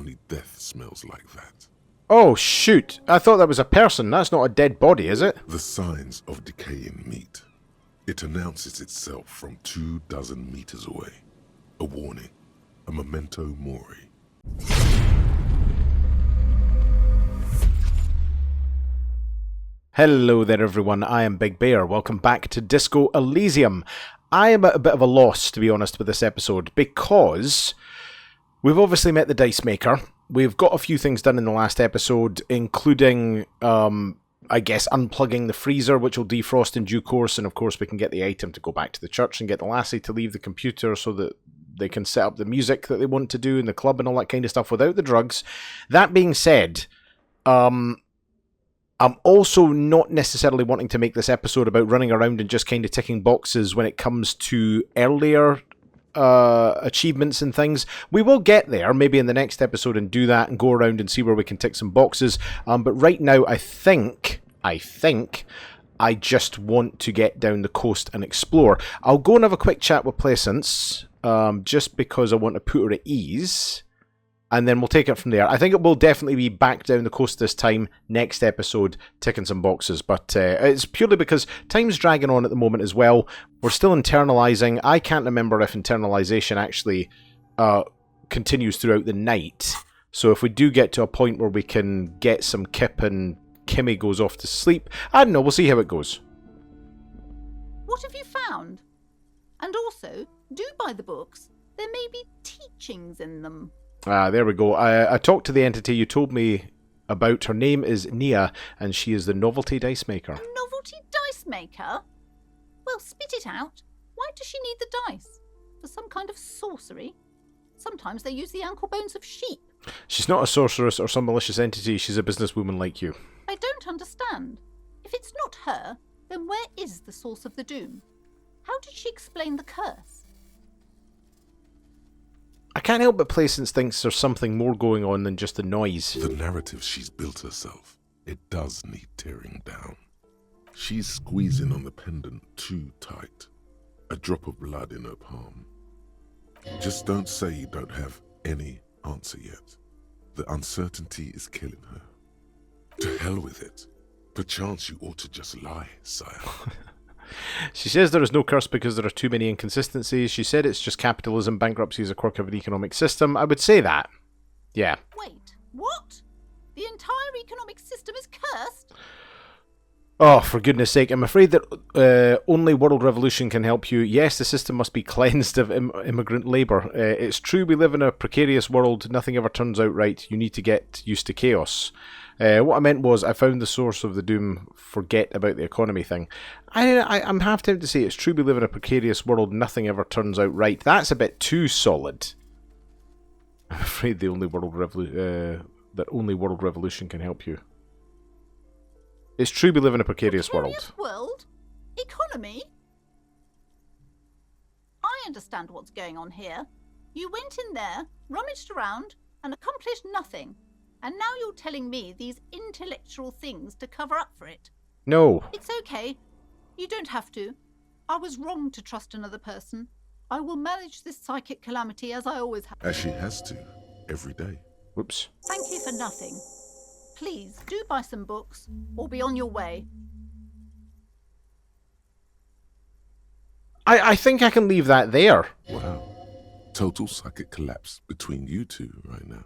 Only death smells like that. Oh, shoot. I thought that was a person. That's not a dead body, is it? The signs of decaying meat. It announces itself from 24 meters away. A warning. A memento mori. Hello there everyone, I am Big Bear. Welcome back to Disco Elysium. I am at a bit of a loss, to be honest, with this episode, because we've obviously met the Dice Maker. We've got a few things done in the last episode, including, I guess, unplugging the freezer, which will defrost in due course, and of course we can get the item to go back to the church and get the lassie to leave the computer so that they can set up the music that they want to do in the club and all that kind of stuff without the drugs. That being said, I'm also not necessarily wanting to make this episode about running around and just kind of ticking boxes when it comes to earlier achievements and things. We will get there maybe in the next episode and do that and go around and see where we can tick some boxes. But right now, I think I just want to get down the coast and explore. I'll go and have a quick chat with Placence, just because I want to put her at ease. And then we'll take it from there. I think it will definitely be back down the coast this time, next episode, ticking some boxes. But it's purely because time's dragging on at the moment as well. We're still internalising. I can't remember if internalisation actually continues throughout the night. So if we do get to a point where we can get some kip and Kimmy goes off to sleep, I don't know, we'll see how it goes. What have you found? And also, do buy the books. There may be teachings in them. There we go. I talked to the entity you told me about. Her name is Nia, and she is the Novelty Dice Maker. A novelty dice maker? Well, spit it out. Why does she need the dice? For some kind of sorcery? Sometimes they use the ankle bones of sheep. She's not a sorceress or some malicious entity. She's a businesswoman like you. I don't understand. If it's not her, then where is the source of the doom? How did she explain the curse? I can't help but Placence thinks there's something more going on than just the noise. The narrative she's built herself, it does need tearing down. She's squeezing on the pendant too tight. A drop of blood in her palm. Just don't say you don't have any answer yet. The uncertainty is killing her. To hell with it. Perchance you ought to just lie, sire. She says there is no curse because there are too many inconsistencies. She said it's just capitalism. Bankruptcy is a quirk of an economic system. I would say that. Yeah. Wait, what? The entire economic system is cursed? Oh, for goodness sake. I'm afraid that only World Revolution can help you. Yes, the system must be cleansed of immigrant labour. It's true we live in a precarious world. Nothing ever turns out right. You need to get used to chaos. What I meant was I found the source of the doom. Forget about the economy thing. I'm half tempted to say it's true we live in a precarious world. Nothing ever turns out right. That's a bit too solid. I'm afraid the only World Revolution can help you. It's true we live in a precarious world. World? Economy? I understand what's going on here. You went in there, rummaged around, and accomplished nothing. And now you're telling me these intellectual things to cover up for it. No. It's okay. You don't have to. I was wrong to trust another person. I will manage this psychic calamity as I always have. As she has to, every day. Whoops. Thank you for nothing. Please, do buy some books, or be on your way. I think I can leave that there. Wow. Total psychic collapse between you two right now.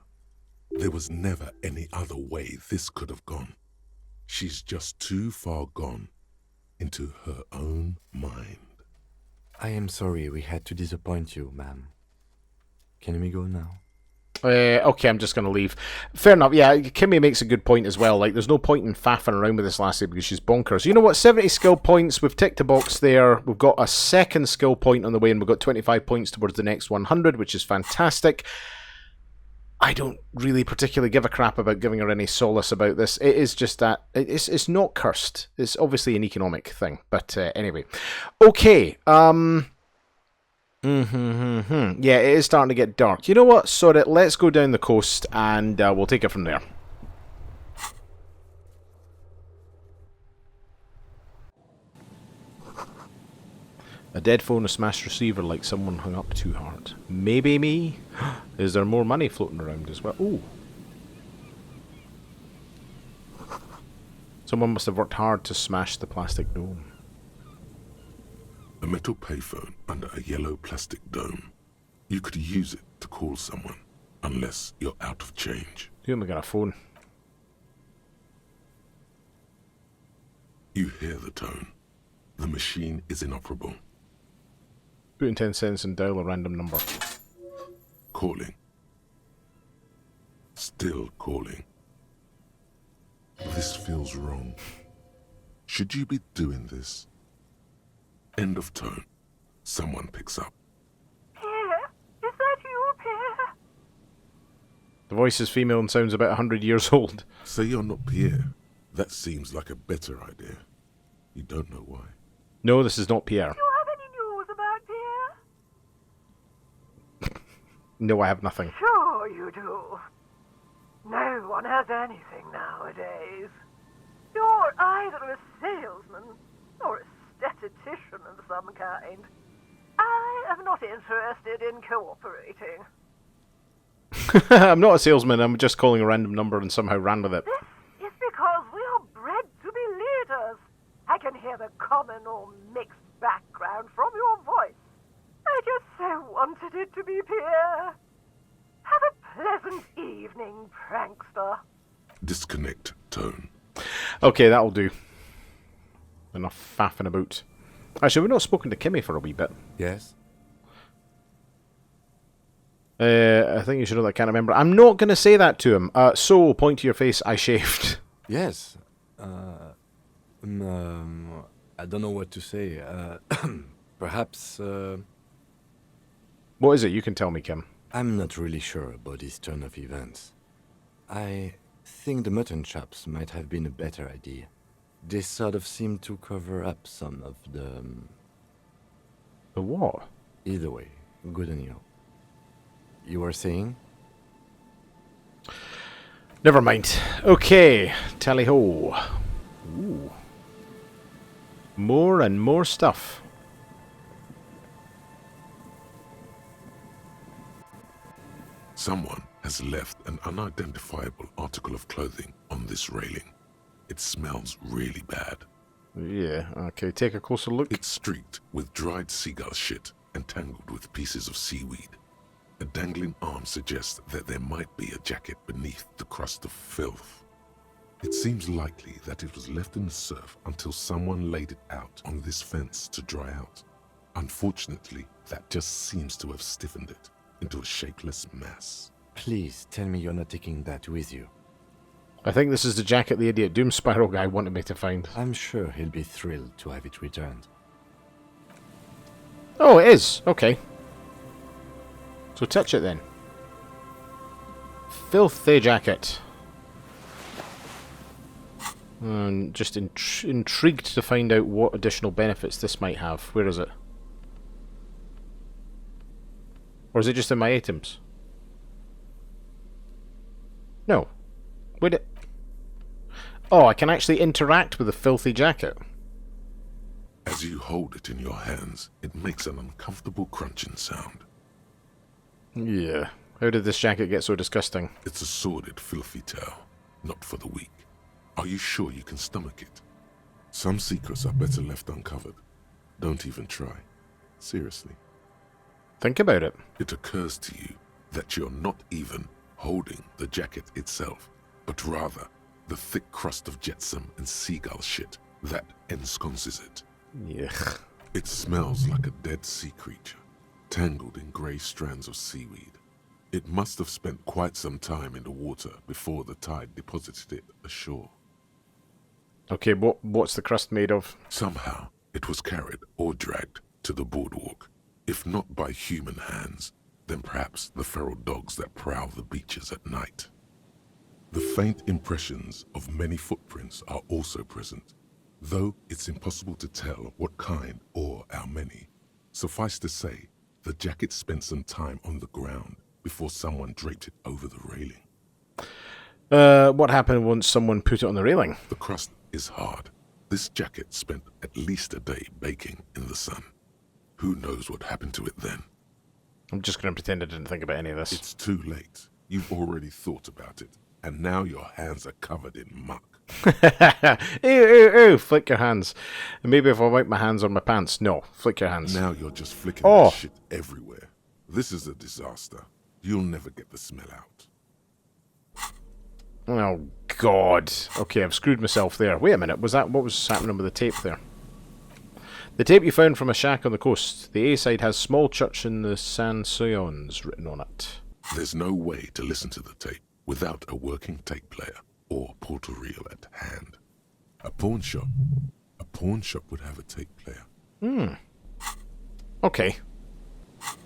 There was never any other way this could have gone. She's just too far gone into her own mind. I am sorry we had to disappoint you, ma'am. Can we go now? Okay, I'm just going to leave. Fair enough. Yeah, Kimmy makes a good point as well. Like, there's no point in faffing around with this lassie because she's bonkers. You know what? 70 skill points. We've ticked a box there. We've got a second skill point on the way, and we've got 25 points towards the next 100, which is fantastic. I don't really particularly give a crap about giving her any solace about this. It is just that it's not cursed. It's obviously an economic thing. But anyway. Okay. Yeah, it is starting to get dark. You know what? Sod it. Let's go down the coast and we'll take it from there. A dead phone, a smashed receiver, like someone hung up too hard. Maybe me? Is there more money floating around as well? Ooh. Someone must have worked hard to smash the plastic dome. A metal payphone under a yellow plastic dome. You could use it to call someone, unless you're out of change. Who am I got a phone? You hear the tone. The machine is inoperable. Put in 10 cents and dial a random number. Calling. Still calling. This feels wrong. Should you be doing this? End of tone. Someone picks up. Pierre? Is that you, Pierre? The voice is female and sounds about 100 years old. Say you're not Pierre. That seems like a better idea. You don't know why. No, this is not Pierre. Do you have any news about Pierre? No, I have nothing. Sure you do. No one has anything nowadays. You're either a salesman or a statistician of some kind. I am not interested in cooperating. I'm not a salesman, I'm just calling a random number and somehow ran with it. This is because we are bred to be leaders. I can hear the common or mixed background from your voice. I just so wanted it to be Pierre. Have a pleasant evening, prankster. Disconnect tone. Okay, that'll do. Enough faffing about. Actually, we've not spoken to Kimmy for a wee bit. Yes? I think you should know that I can't remember. I'm not going to say that to him. So, point to your face, I shaved. Yes. I don't know what to say. Perhaps, What is it? You can tell me, Kim. I'm not really sure about this turn of events. I think the mutton chops might have been a better idea. They sort of seem to cover up some of the... The what? Either way, good on you. You were saying? Never mind. Okay, tally-ho. Ooh. More and more stuff. Someone has left an unidentifiable article of clothing on this railing. It smells really bad. Yeah, okay, take a closer look. It's streaked with dried seagull shit and tangled with pieces of seaweed. A dangling arm suggests that there might be a jacket beneath the crust of filth. It seems likely that it was left in the surf until someone laid it out on this fence to dry out. Unfortunately, that just seems to have stiffened it into a shapeless mass. Please tell me you're not taking that with you. I think this is the jacket the idiot Doom Spiral guy wanted me to find. I'm sure he'll be thrilled to have it returned. Oh, it is. Okay. So touch it then. Filthy jacket. Just intrigued to find out what additional benefits this might have. Where is it? Or is it just in my items? No. Wait it. Oh, I can actually interact with the filthy jacket. As you hold it in your hands, it makes an uncomfortable crunching sound. Yeah. How did this jacket get so disgusting? It's a sordid, filthy tale, not for the weak. Are you sure you can stomach it? Some secrets are better left uncovered. Don't even try. Seriously. Think about it. It occurs to you that you're not even holding the jacket itself, but rather the thick crust of jetsam and seagull shit that ensconces it. Yeah. It smells like a dead sea creature, tangled in grey strands of seaweed. It must have spent quite some time in the water before the tide deposited it ashore. Okay, what's the crust made of? Somehow, it was carried or dragged to the boardwalk. If not by human hands, then perhaps the feral dogs that prowl the beaches at night. The faint impressions of many footprints are also present, though it's impossible to tell what kind or how many. Suffice to say, the jacket spent some time on the ground before someone draped it over the railing. What happened once someone put it on the railing? The crust is hard. This jacket spent at least a day baking in the sun. Who knows what happened to it then? I'm just going to pretend I didn't think about any of this. It's too late. You've already thought about it, and now your hands are covered in muck. Ew, ew, ew, flick your hands. And maybe if I wipe my hands on my pants. No, flick your hands. Now you're just flicking Oh. that shit everywhere. This is a disaster. You'll never get the smell out. Oh, God. Okay, I've screwed myself there. Wait a minute, what was happening with the tape there? The tape you found from a shack on the coast. The A-side has small church in the San Soyons written on it. There's no way to listen to the tape without a working tape player or portal reel at hand. A pawn shop would have a tape player. Okay.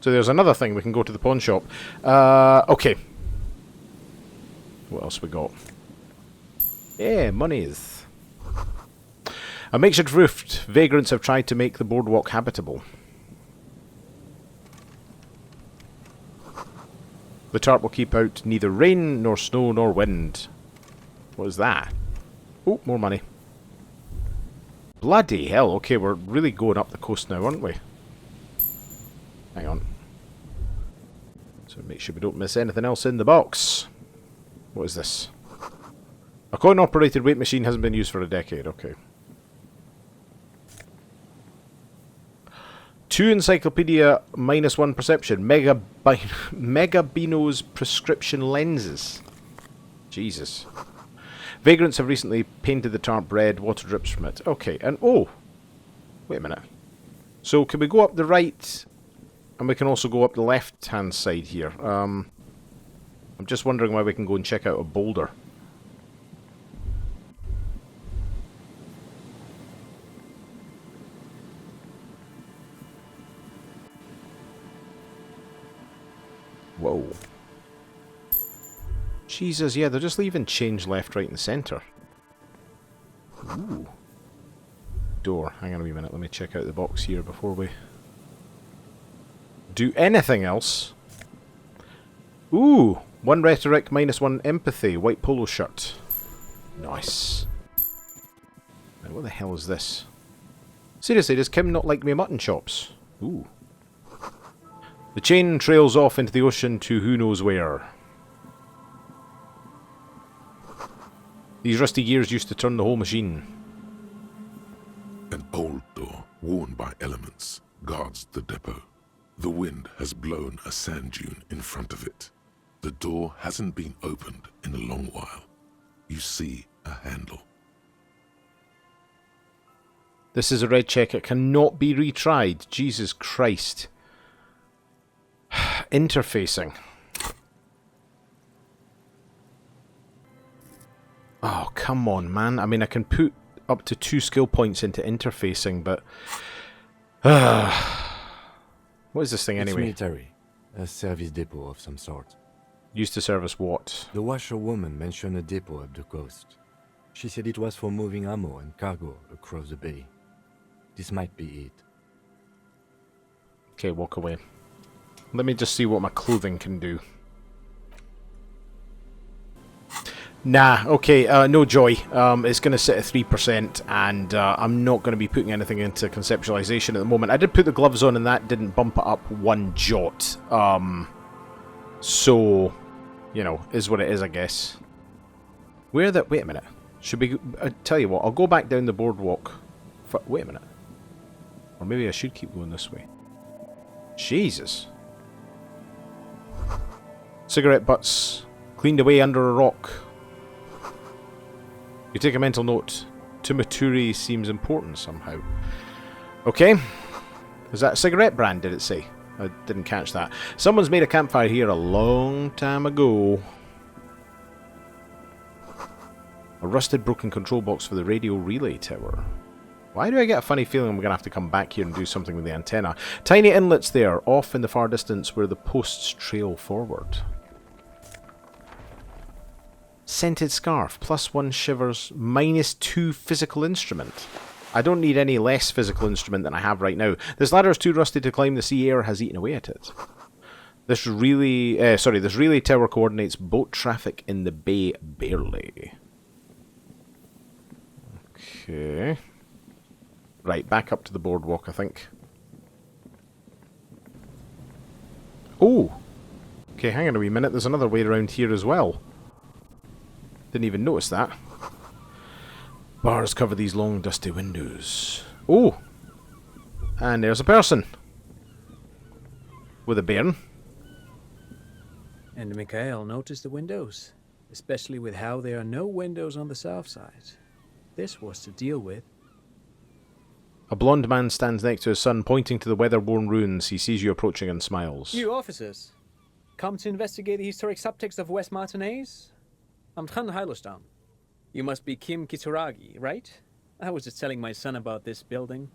So there's another thing, we can go to the pawn shop. Okay. What else we got? Yeah, monies. A makeshift roof. Vagrants have tried to make the boardwalk habitable. The tarp will keep out neither rain, nor snow, nor wind. What is that? Oh, more money. Bloody hell, okay, we're really going up the coast now, aren't we? Hang on. So make sure we don't miss anything else in the box. What is this? A coin-operated weight machine hasn't been used for a decade, okay. 2 encyclopedia, -1 perception. Megabino's prescription lenses. Jesus. Vagrants have recently painted the tarp red. Water drips from it. Okay, and oh! Wait a minute. So can we go up the right, and we can also go up the left-hand side here. I'm just wondering why we can go and check out a boulder. Whoa. Jesus, yeah, they're just leaving change left, right, and centre. Ooh. Door. Hang on a wee minute, let me check out the box here before we do anything else. Ooh! 1 rhetoric, -1 empathy. White polo shirt. Nice. Now, what the hell is this? Seriously, does Kim not like me mutton chops? Ooh. The chain trails off into the ocean to who knows where. These rusty gears used to turn the whole machine. An old door, worn by elements, guards the depot. The wind has blown a sand dune in front of it. The door hasn't been opened in a long while. You see a handle. This is a red check. It cannot be retried. Jesus Christ. Interfacing. Oh, come on, man. I mean, I can put up to 2 skill points into interfacing, but... what is this thing It's anyway? military. A service depot of some sort. Used to service what? The washerwoman mentioned a depot up the coast. She said it was for moving ammo and cargo across the bay. This might be it. Okay, walk away. Let me just see what my clothing can do. Nah, okay, no joy. It's going to sit at 3%, and I'm not going to be putting anything into conceptualization at the moment. I did put the gloves on, and that didn't bump it up 1 jot. So, you know, is what it is, I guess. Wait a minute. Should we... I tell you what, I'll go back down the boardwalk. Wait a minute. Or maybe I should keep going this way. Jesus. Cigarette butts cleaned away under a rock. You take a mental note. Tumaturi seems important somehow. Okay. Is that a cigarette brand, did it say? I didn't catch that. Someone's made a campfire here a long time ago. A rusted broken control box for the radio relay tower. Why do I get a funny feeling we're going to have to come back here and do something with the antenna? Tiny inlets there, off in the far distance where the posts trail forward. Scented scarf, +1 shivers, -2 physical instrument. I don't need any less physical instrument than I have right now. This ladder is too rusty to climb. The sea air has eaten away at it. This relay tower coordinates boat traffic in the bay barely. Okay. Right, back up to the boardwalk, I think. Oh! Okay, hang on a wee minute. There's another way around here as well. Didn't even notice that. Bars cover these long, dusty windows. Oh! And there's a person. With a bairn. And Mikhail noticed the windows, especially with how there are no windows on the south side. This was to deal with. A blonde man stands next to his son, pointing to the weather-worn ruins. He sees you approaching and smiles. You officers, come to investigate the historic subtext of West Martinez? I'm Tran Heilostam. You must be Kim Kitaragi, right? I was just telling my son about this building.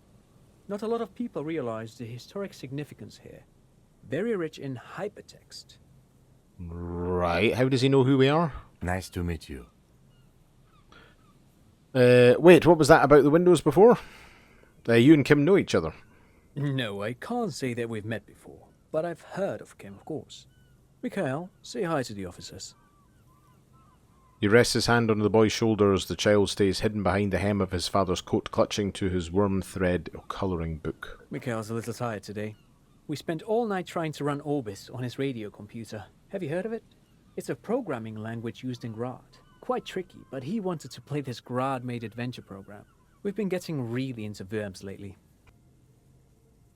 Not a lot of people realize the historic significance here. Very rich in hypertext. Right, how does he know who we are? Nice to meet you. Wait, what was that about the windows before? You and Kim know each other. No, I can't say that we've met before, but I've heard of Kim, of course. Mikhail, say hi to the officers. He rests his hand on the boy's shoulder as the child stays hidden behind the hem of his father's coat, clutching to his worm thread colouring book. Mikhail's a little tired today. We spent all night trying to run Orbis on his radio computer. Have you heard of it? It's a programming language used in Grad. Quite tricky, but he wanted to play this Grad-made adventure program. We've been getting really into verbs lately.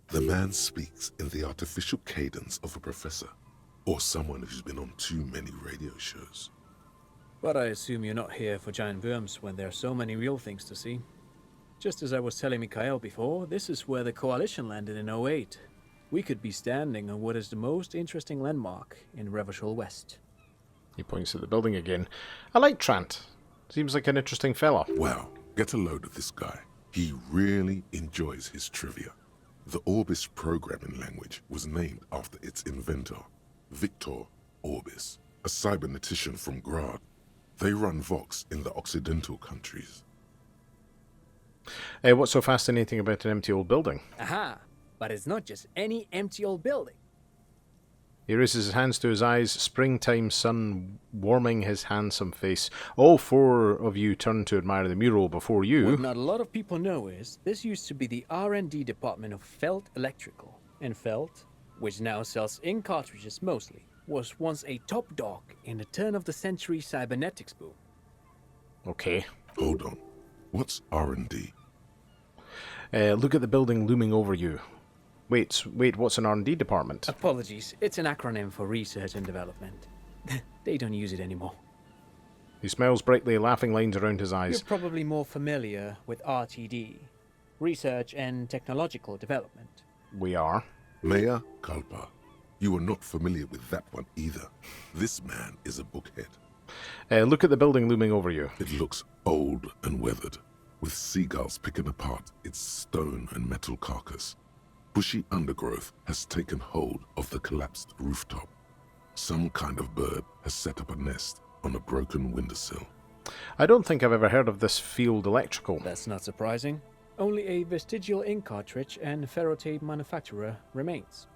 The man speaks in the artificial cadence of a professor, or someone who's been on too many radio shows. But I assume you're not here for giant worms when there are so many real things to see. Just as I was telling Mikhail before, this is where the Coalition landed in '08. We could be standing on what is the most interesting landmark in Revachol West. He points at the building again. I like Trant. Seems like an interesting fella. Wow, get a load of this guy. He really enjoys his trivia. The Orbis programming language was named after its inventor, Victor Orbis, a cybernetician from Grad. They run Vox in the Occidental countries. What's so fascinating about an empty old building? Aha! But it's not just any empty old building. He raises his hands to his eyes, springtime sun warming his handsome face. All four of you turn to admire the mural before you. What not a lot of people know is this used to be the R&D department of Felt Electrical. And Felt, which now sells ink cartridges mostly, was once a top dog in the turn-of-the-century cybernetics boom. Okay. Hold on. What's R&D? Look at the building looming over you. Wait, what's an R&D department? Apologies, it's an acronym for research and development. They don't use it anymore. He smiles brightly, laughing lines around his eyes. You're probably more familiar with RTD, Research and Technological Development. We are. Mea culpa. You are not familiar with that one either. This man is a bookhead. Look at the building looming over you. It looks old and weathered, with seagulls picking apart its stone and metal carcass. Bushy undergrowth has taken hold of the collapsed rooftop. Some kind of bird has set up a nest on a broken windowsill. I don't think I've ever heard of this field electrical. That's not surprising. Only a vestigial ink cartridge and ferrotape manufacturer remains.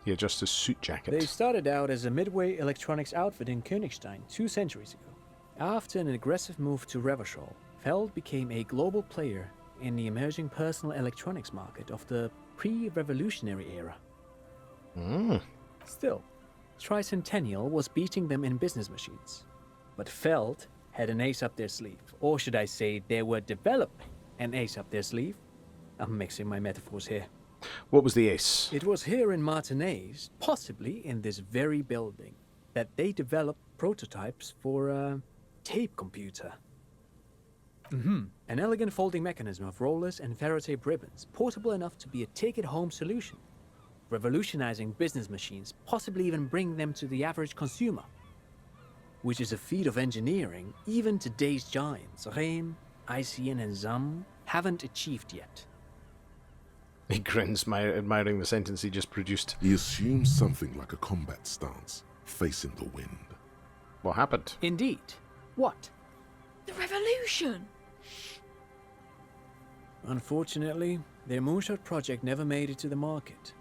He adjusts his suit jacket. They started out as a midway electronics outfit in Königstein 2 centuries ago. After an aggressive move to Revachol, Feld became a global player in the emerging personal electronics market of the pre-revolutionary era. Still, Tricentennial was beating them in business machines. But Feld had an ace up their sleeve, or should I say they were developing an ace up their sleeve. I'm mixing my metaphors here. What was the ace? It was here in Martinez, possibly in this very building, that they developed prototypes for a tape computer. An elegant folding mechanism of rollers and ferrotape ribbons, portable enough to be a take-it-home solution, revolutionizing business machines, possibly even bring them to the average consumer, which is a feat of engineering even today's giants, Rehm, ICN and ZAM, haven't achieved yet. He grins, admiring the sentence he just produced. He assumes something like a combat stance, facing the wind. What happened? Indeed. What? The revolution! Unfortunately, their moonshot project never made it to the market.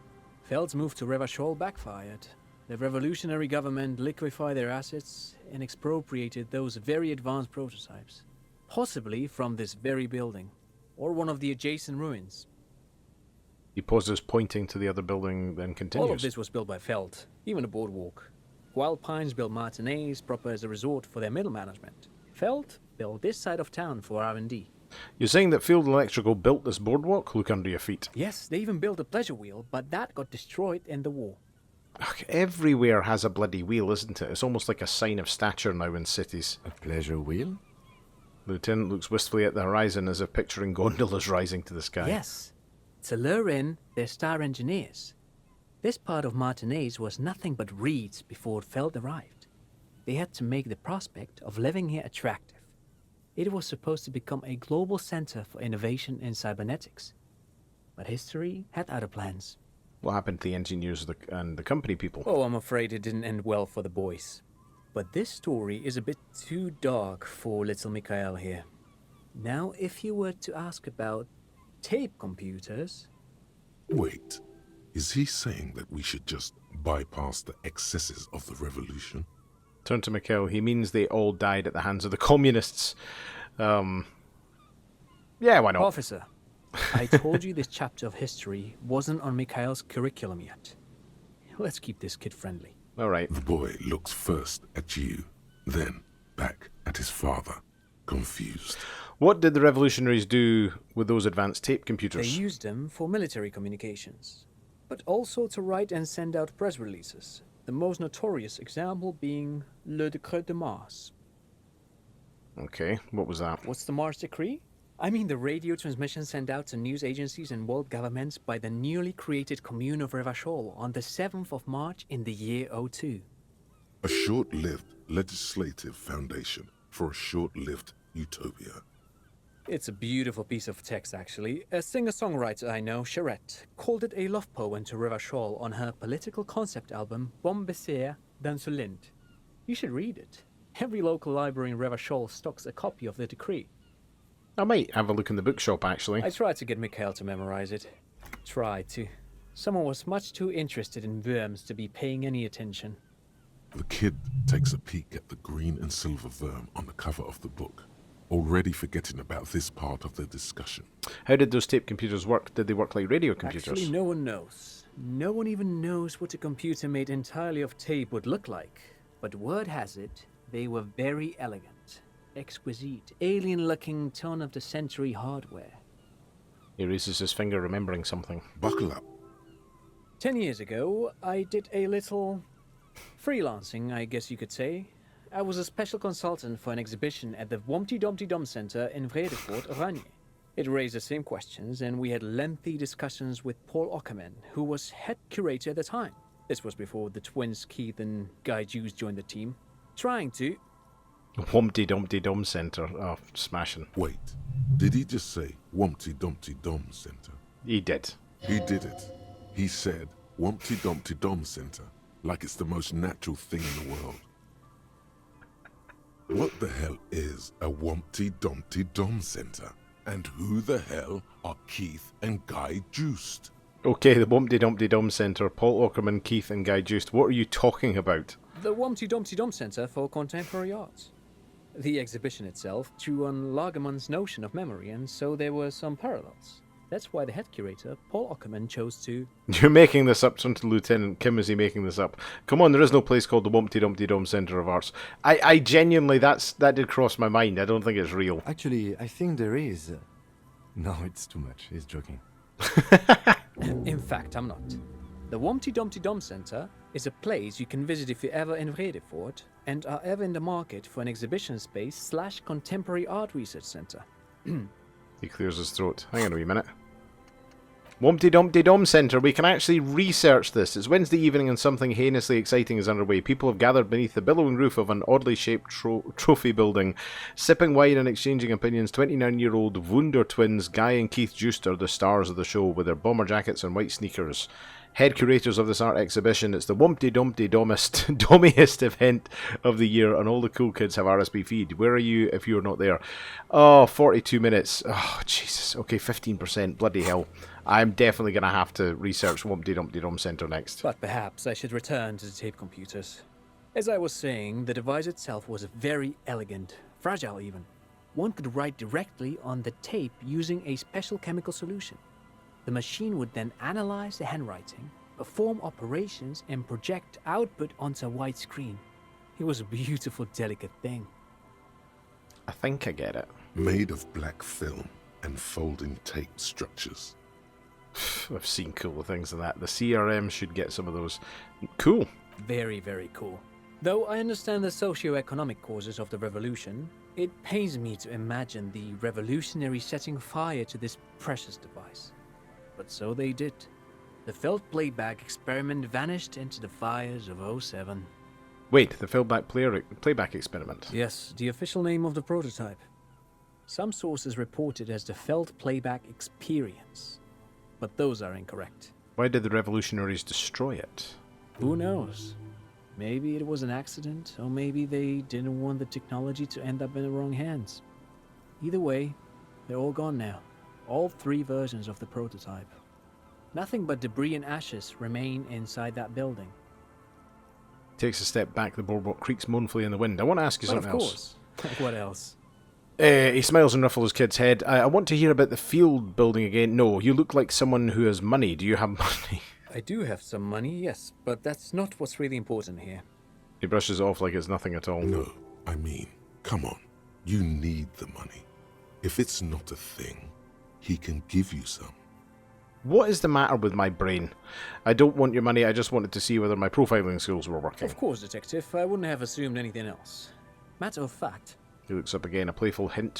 Feld's move to Revachol backfired. The revolutionary government liquefied their assets and expropriated those very advanced prototypes, possibly from this very building, or one of the adjacent ruins. He pauses, pointing to the other building, then continues. All of this was built by Feld, even a boardwalk. Wild Pines built Martinez proper as a resort for their middle management. Feld built this side of town for R&D. You're saying that Field Electrical built this boardwalk? Look under your feet. Yes, they even built a pleasure wheel, but that got destroyed in the war. Ugh, everywhere has a bloody wheel, isn't it? It's almost like a sign of stature now in cities. A pleasure wheel? Lieutenant looks wistfully at the horizon as if picturing gondolas rising to the sky. Yes, to lure in their star engineers. This part of Martinez was nothing but reeds before Feld arrived. They had to make the prospect of living here attractive. It was supposed to become a global center for innovation in cybernetics. But history had other plans. What happened to the engineers and the company people? Oh, I'm afraid it didn't end well for the boys. But this story is a bit too dark for little Mikhail here. Now, if you were to ask about tape computers... Wait, is he saying that we should just bypass the excesses of the revolution? Turn to Mikhail. He means they all died at the hands of the communists. Yeah, why not? Officer, I told you this chapter of history wasn't on Mikhail's curriculum yet. Let's keep this kid friendly. All right. The boy looks first at you, then back at his father, confused. What did the revolutionaries do with those advanced tape They computers? used them for military communications, but also to write and send out press releases. The most notorious example being Le Décret de Mars. Okay, what was that? What's the Mars Decree? I mean the radio transmission sent out to news agencies and world governments by the newly created Commune of Revachol on the 7th of March in the year 02. A short-lived legislative foundation for a short-lived utopia. It's a beautiful piece of text, actually. A singer-songwriter I know, Charette, called it a love poem to Revachol on her political concept album, Bon Baiser dans le Lind. You should read it. Every local library in Revachol stocks a copy of the decree. I might have a look in the bookshop, actually. I tried to get Mikhail to memorize it. Tried to. Someone was much too interested in worms to be paying any attention. The kid takes a peek at the green and silver worm on the cover of the book, already forgetting about this part of the discussion. How did those tape computers work? Did they work like radio computers? Actually, no one knows. No one even knows what a computer made entirely of tape would look like. But word has it, they were very elegant, exquisite, alien-looking turn-of-the-century hardware. He raises his finger, remembering something. Buckle up. 10 years ago, I did a little freelancing, I guess you could say. I was a special consultant for an exhibition at the Womty Dumpty Dum Center in Vredefort, Oranje. It raised the same questions, and we had lengthy discussions with Paul Ockerman, who was head curator at the time. This was before the twins Keith and Guy Juice joined the team. Trying to... Humpty Dumpty Dum Center. Oh, smashing. Wait, did he just say Wumpty Dumpty Dum Center? He did. He did it. He said Wumpty Dumpty Dum Center, like it's the most natural thing in the world. What the hell is a Wumpty Dumpty Dum Center? And who the hell are Keith and Guy Juiced? Okay, the Humpty Dumpty Dum Center, Paul Ockerman, Keith and Guy Juiced. What are you talking about? The Womty Dumpty Dum Center for Contemporary Arts. The exhibition itself drew on Lagerman's notion of memory, and so there were some parallels. That's why the head curator, Paul Ockerman, chose to... You're making this up, turn to Lieutenant Kim. Is he making this up? Come on, there is no place called the Wumpty Dumpty Dum Center of Arts. I genuinely, that did cross my mind. I don't think it's real. Actually, I think there is. No, it's too much. He's joking. In fact, I'm not. The Womty Dumpty Dum Center is a place you can visit if you're ever in Vredefort and are ever in the market for an exhibition space / contemporary art research center. He clears his throat. Hang on a wee minute. Wumpty Dumpty Dum Center. We can actually research this. It's Wednesday evening and something heinously exciting is underway. People have gathered beneath the billowing roof of an oddly shaped trophy building, sipping wine and exchanging opinions. 29-year-old Wunder twins Guy and Keith Juiced are the stars of the show with their bomber jackets and white sneakers. Head curators of this art exhibition, it's the Wumpty Dumpty Dummiest event of the year, and all the cool kids have RSB feed. Where are you if you're not there? Oh, 42 minutes. Oh, Jesus. Okay, 15%. Bloody hell. I'm definitely going to have to research Wumpty Dumpty Dum Center next. But perhaps I should return to the tape computers. As I was saying, the device itself was very elegant, fragile even. One could write directly on the tape using a special chemical solution. The machine would then analyze the handwriting perform operations, and project output onto a white screen. It was a beautiful, delicate thing. I think I get it. Made of black film and folding tape structures. I've seen cooler things than that. The CRM should get some of those. Cool. Very, very cool. Though I understand the socio-economic causes of the revolution, it pains me to imagine the revolutionaries setting fire to this precious device. But so they did. The felt playback experiment vanished into the fires of '07. Wait, the playback experiment. Yes, the official name of the prototype. Some sources report it as the felt playback experience, but those are incorrect. Why did the revolutionaries destroy it? Who knows? Maybe it was an accident, or maybe they didn't want the technology to end up in the wrong hands. Either way, they're all gone now. All 3 versions of the prototype. Nothing but debris and ashes remain inside that building. Takes a step back, the boardwalk creaks mournfully in the wind. I want to ask you But something of else. course. What else? He smiles and ruffles his kid's head. I want to hear about the field building again. No, you look like someone who has money. Do you have money? I do have some money, yes, but that's not what's really important here. He brushes it off like it's nothing at all. No, I mean, come on. You need the money. If it's not a thing, he can give you some. What is the matter with my brain? I don't want your money, I just wanted to see whether my profiling skills were working. Of course, Detective. I wouldn't have assumed anything else. Matter of fact, He looks up again, a playful hint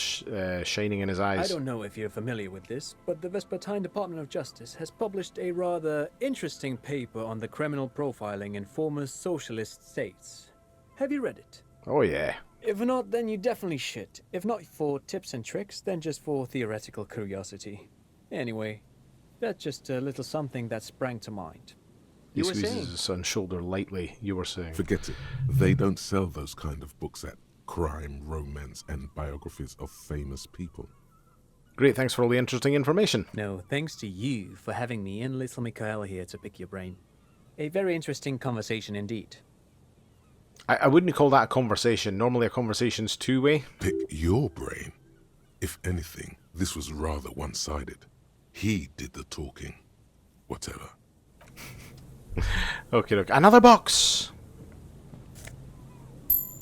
shining in his eyes. I don't know if you're familiar with this, but the Vespertine Department of Justice has published a rather interesting paper on the criminal profiling in former socialist states. Have you read it? Oh yeah. If not, then you definitely should. If not for tips and tricks, then just for theoretical curiosity. Anyway, that's just a little something that sprang to mind. He You were squeezes saying? his son's shoulder lightly. You were saying. Forget it. They don't sell those kind of books at crime, romance, and biographies of famous people. Great, thanks for all the interesting information. No, thanks to you for having me and little Mikhail here to pick your brain. A very interesting conversation indeed. I wouldn't call that a conversation. Normally a conversation's two-way. Pick your brain. If anything, this was rather one-sided. He did the talking. Whatever. Okay, look. Another box!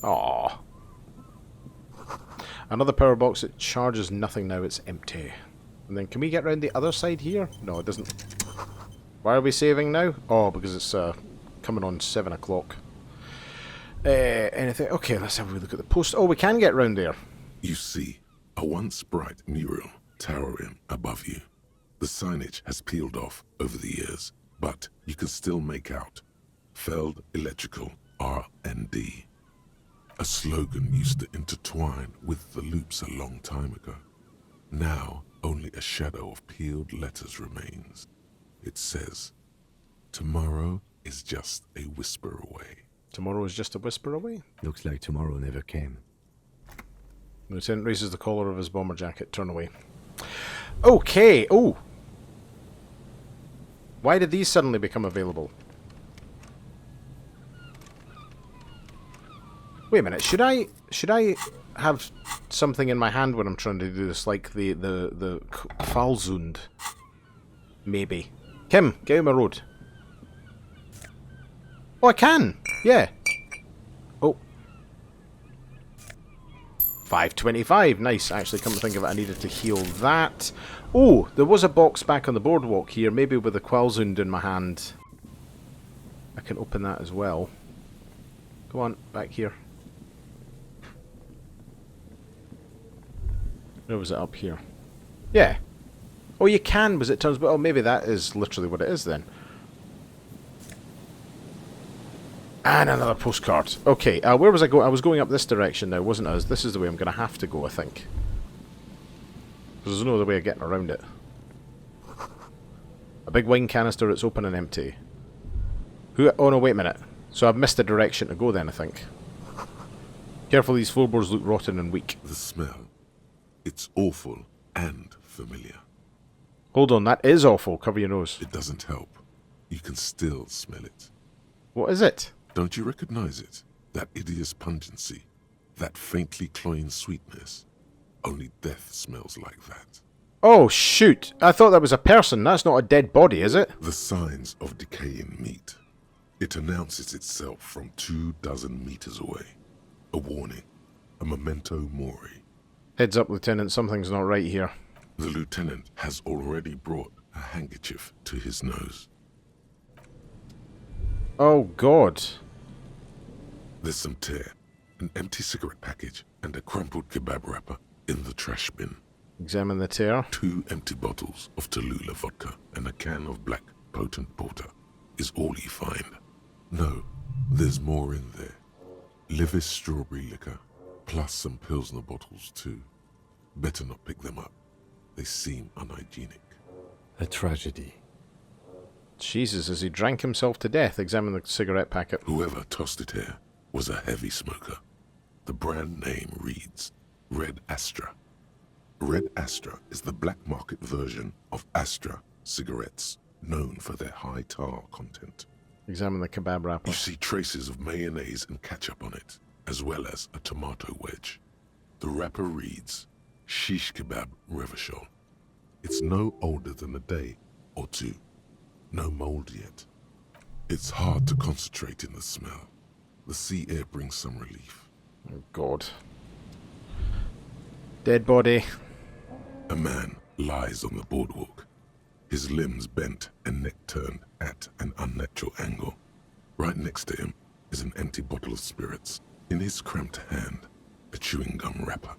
Aww. Another power box. It charges nothing now. It's empty. And then can we get round the other side here? No, it doesn't. Why are we saving now? Oh, because it's coming on 7 o'clock. Anything? Okay, let's have a look at the post. Oh, we can get round there. You see, a once bright mural towering above you. The signage has peeled off over the years, but you can still make out Feld Electrical R&D. A slogan used to intertwine with the loops a long time ago. Now, only a shadow of peeled letters remains. It says, "Tomorrow is just a whisper away." Tomorrow is just a whisper away. Looks like tomorrow never came. The lieutenant raises the collar of his bomber jacket. Turn away. Okay. Oh. Why did these suddenly become available? Wait a minute. Should I have something in my hand when I'm trying to do this, like the Falzund? Maybe. Kim, get out of my road. Oh, I can. Yeah. Oh. 525. Nice. Actually, come to think of it, I needed to heal that. Oh, there was a box back on the boardwalk here, maybe with a Qualzund in my hand. I can open that as well. Come on, back here. Where was it? Up here? Yeah. Oh, you can, but it turns... Well, maybe that is literally what it is then. And another postcard. Okay, where was I going? I was going up this direction now, wasn't I? This is the way I'm going to have to go, I think. Because there's no other way of getting around it. A big wine canister, it's open and empty. Who? Oh no, wait a minute. So I've missed the direction to go then, I think. Careful, these floorboards look rotten and weak. The smell. It's awful and familiar. Hold on, that is awful. Cover your nose. It doesn't help. You can still smell it. What is it? Don't you recognize it? That hideous pungency. That faintly cloying sweetness. Only death smells like that. Oh, shoot. I thought that was a person. That's not a dead body, is it? The signs of decaying meat. It announces itself from 24 meters away. A warning. A memento mori. Heads up, Lieutenant. Something's not right here. The lieutenant has already brought a handkerchief to his nose. Oh, God. There's some tear, an empty cigarette package, and a crumpled kebab wrapper in the trash bin. Examine the tear. 2 empty bottles of Tallulah vodka and a can of black potent porter is all you find. No, there's more in there. Livis strawberry liquor, plus some Pilsner bottles too. Better not pick them up. They seem unhygienic. A tragedy. Jesus, as he drank himself to death. Examine the cigarette packet. Whoever tossed it here was a heavy smoker. The brand name reads Red Astra. Red Astra is the black market version of Astra cigarettes, known for their high tar content. Examine the kebab wrapper. You see traces of mayonnaise and ketchup on it, as well as a tomato wedge. The wrapper reads Shish Kebab Revachol. It's no older than a day or two. No mold yet. It's hard to concentrate in the smell. The sea air brings some relief. Oh, God. Dead body. A man lies on the boardwalk, his limbs bent and neck turned at an unnatural angle. Right next to him is an empty bottle of spirits. In his cramped hand, a chewing gum wrapper.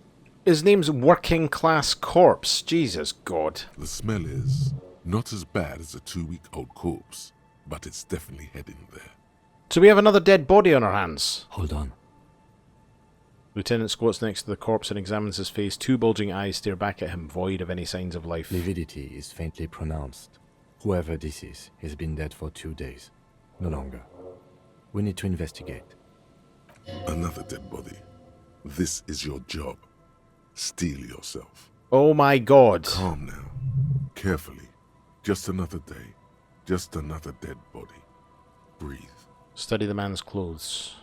His name's Working Class Corpse. Jesus God. The smell is not as bad as a 2-week-old corpse, but it's definitely heading there. So we have another dead body on our hands. Hold on. Lieutenant squats next to the corpse and examines his face. 2 bulging eyes stare back at him, void of any signs of life. Lividity is faintly pronounced. Whoever this is has been dead for 2 days. No longer. We need to investigate. Another dead body. This is your job. Steel yourself. Oh my God. Calm now. Carefully. Just another day. Just another dead body. Breathe. Study the man's clothes.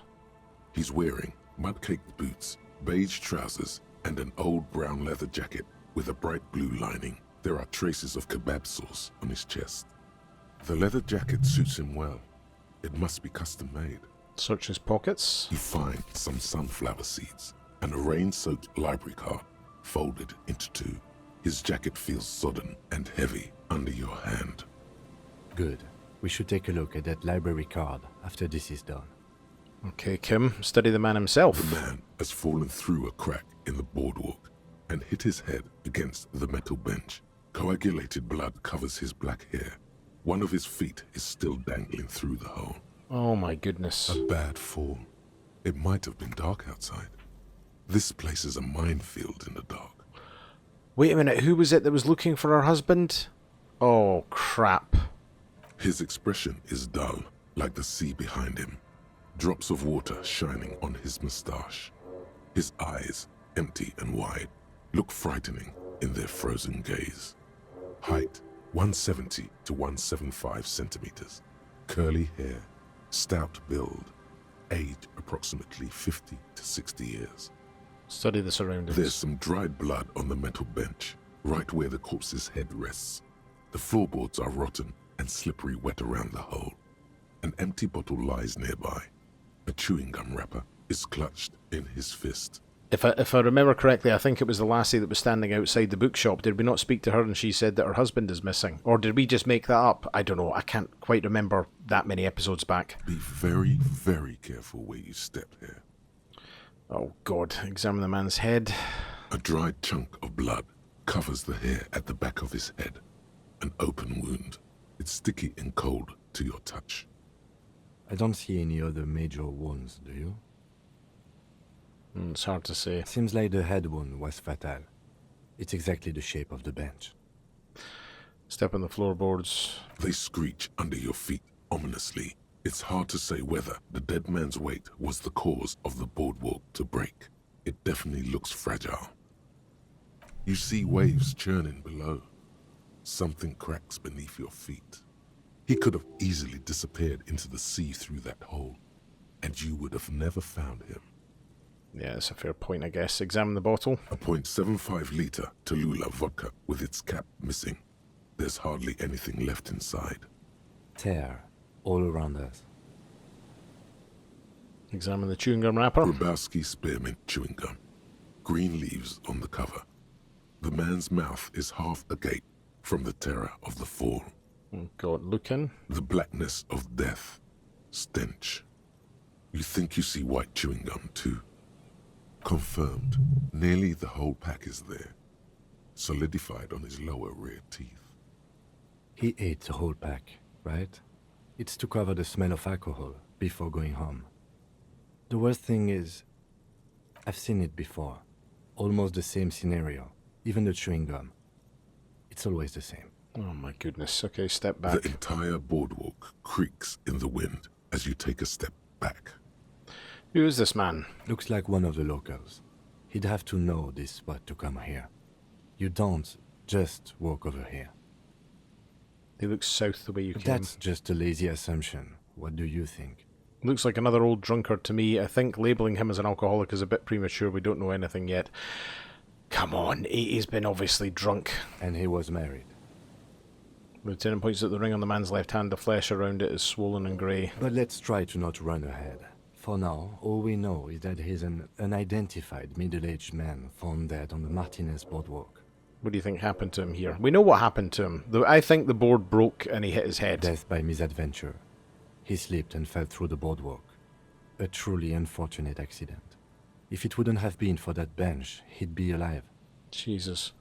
He's wearing mud-caked boots, beige trousers, and an old brown leather jacket with a bright blue lining. There are traces of kebab sauce on his chest. The leather jacket suits him well. It must be custom-made. Search his pockets. You find some sunflower seeds and a rain-soaked library card folded into 2. His jacket feels sodden and heavy under your hand. Good. We should take a look at that library card after this is done. Okay, Kim. Study the man himself. The man has fallen through a crack in the boardwalk and hit his head against the metal bench. Coagulated blood covers his black hair. One of his feet is still dangling through the hole. Oh my goodness. A bad fall. It might have been dark outside. This place is a minefield in the dark. Wait a minute, who was it that was looking for her husband? Oh, crap. His expression is dull, like the sea behind him. Drops of water shining on his moustache. His eyes, empty and wide, look frightening in their frozen gaze. Height, 170 to 175 centimeters. Curly hair, stout build. Age, approximately 50 to 60 years. Study the surroundings. There's some dried blood on the metal bench, right where the corpse's head rests. The floorboards are rotten and slippery wet around the hole. An empty bottle lies nearby. A chewing gum wrapper is clutched in his fist. If I remember correctly, I think it was the lassie that was standing outside the bookshop. Did we not speak to her and she said that her husband is missing? Or did we just make that up? I don't know. I can't quite remember that many episodes back. Be very, very careful where you step here. Oh, God. Examine the man's head. A dried chunk of blood covers the hair at the back of his head. An open wound. It's sticky and cold to your touch. I don't see any other major wounds, do you? It's hard to say. Seems like the head wound was fatal. It's exactly the shape of the bench. Step on the floorboards. They screech under your feet ominously. It's hard to say whether the dead man's weight was the cause of the boardwalk to break. It definitely looks fragile. You see waves churning below. Something cracks beneath your feet. He could have easily disappeared into the sea through that hole, and you would have never found him. Yeah, that's a fair point, I guess. Examine the bottle. A .75 litre Tallulah vodka with its cap missing. There's hardly anything left inside. Tear all around us. Examine the chewing gum wrapper. Grabowski spearmint chewing gum. Green leaves on the cover. The man's mouth is half agape from the terror of the fall. God, look in. The blackness of death. Stench. You think you see white chewing gum too. Confirmed. Nearly the whole pack is there. Solidified on his lower rear teeth. He ate the whole pack, right? It's to cover the smell of alcohol before going home. The worst thing is, I've seen it before. Almost the same scenario. Even the chewing gum. It's always the same. Oh my goodness. Okay, step back. The entire boardwalk creaks in the wind as you take a step back. Who is this man? Looks like one of the locals. He'd have to know this spot to come here. You don't just walk over here. He looks south the way you came. That's just a lazy assumption. What do you think? Looks like another old drunkard to me. I think labelling him as an alcoholic is a bit premature. We don't know anything yet. Come on, he's been obviously drunk. And he was married. Lieutenant points at the ring on the man's left hand. The flesh around it is swollen and grey. But let's try to not run ahead. For now, all we know is that he's an unidentified middle-aged man found dead on the Martinez boardwalk. What do you think happened to him here? We know what happened to him. I think the board broke and he hit his head. Death by misadventure. He slipped and fell through the boardwalk. A truly unfortunate accident. If it wouldn't have been for that bench, he'd be alive. Jesus.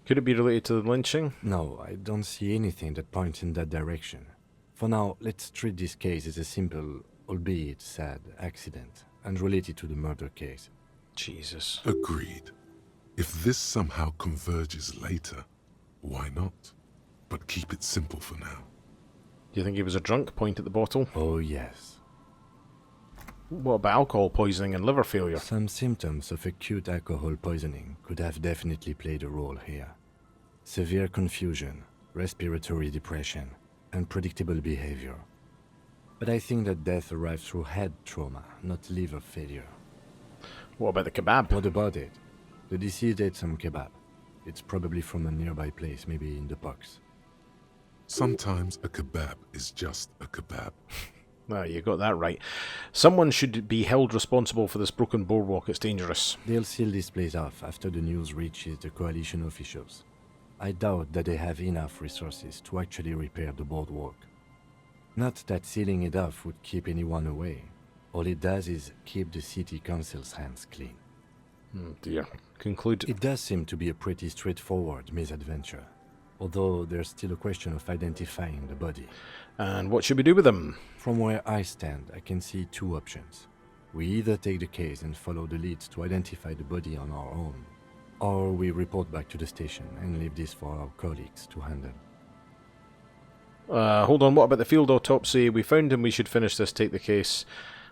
Could it be related to the lynching? No, I don't see anything that points in that direction. For now, let's treat this case as a simple, albeit sad, accident, unrelated to the murder case. Jesus. Agreed. If this somehow converges later, why not? But keep it simple for now. Do you think he was a drunk? Point at the bottle. Oh yes. What about alcohol poisoning and liver failure? Some symptoms of acute alcohol poisoning could have definitely played a role here. Severe confusion, respiratory depression, unpredictable behavior. But I think that death arrived through head trauma, not liver failure. What about the kebab? What about it? The deceased ate some kebab. It's probably from a nearby place, maybe in the box. Sometimes a kebab is just a kebab. Oh, you got that right. Someone should be held responsible for this broken boardwalk. It's dangerous. They'll seal this place off after the news reaches the coalition officials. I doubt that they have enough resources to actually repair the boardwalk. Not that sealing it off would keep anyone away. All it does is keep the city council's hands clean. Oh dear. Conclude. It does seem to be a pretty straightforward misadventure, although there's still a question of identifying the body. And what should we do with him? From where I stand, I can see two options. We either take the case and follow the leads to identify the body on our own, or we report back to the station and leave this for our colleagues to handle. Hold on, what about the field autopsy? We found him, we should finish this, take the case.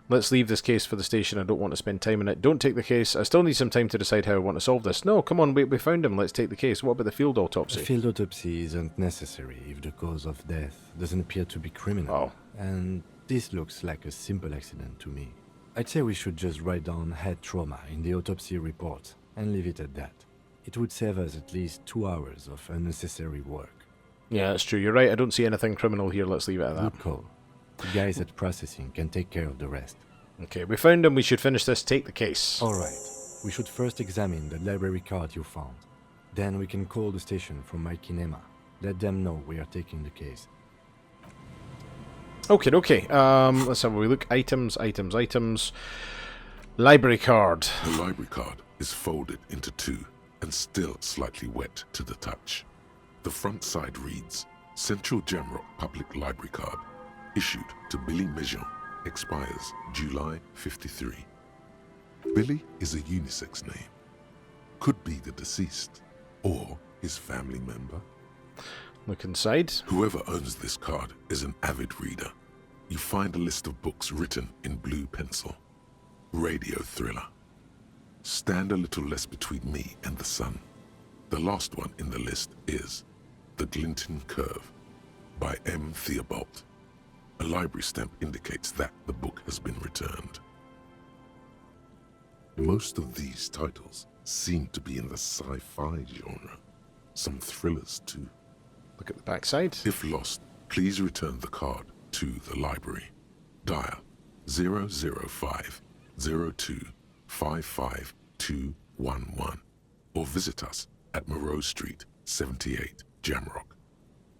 Let's leave this case for the station, I don't want to spend time on it. Don't take the case, I still need some time to decide how I want to solve this. No, come on, we found him, let's take the case. What about the field autopsy? A field autopsy isn't necessary if the cause of death doesn't appear to be criminal. Oh. And this looks like a simple accident to me. I'd say we should just write down head trauma in the autopsy report and leave it at that. It would save us at least 2 hours of unnecessary work. Yeah, that's true, you're right, I don't see anything criminal here, let's leave it at that. Good call. The guys at processing can take care of the rest. Okay, we found him, we should finish this, take the case. Alright, we should first examine the library card you found. Then we can call the station from my kinema. Let them know we are taking the case. Okay, let's have a wee look. Items. Library card. The library card is folded into two and still slightly wet to the touch. The front side reads, Central Jamrock Public Library Card, issued to Billy Mejean, expires July 53. Billy is a unisex name. Could be the deceased, or his family member. Look inside. Whoever owns this card is an avid reader. You find a list of books written in blue pencil. Radio thriller. Stand a little less between me and the sun. The last one in the list is The Glinton Curve by M. Theobald. A library stamp indicates that the book has been returned. Most of these titles seem to be in the sci-fi genre. Some thrillers too. Look at the backside. If lost, please return the card to the library. Dial 005 02 55211 or visit us at Moreau Street, 78, Jamrock.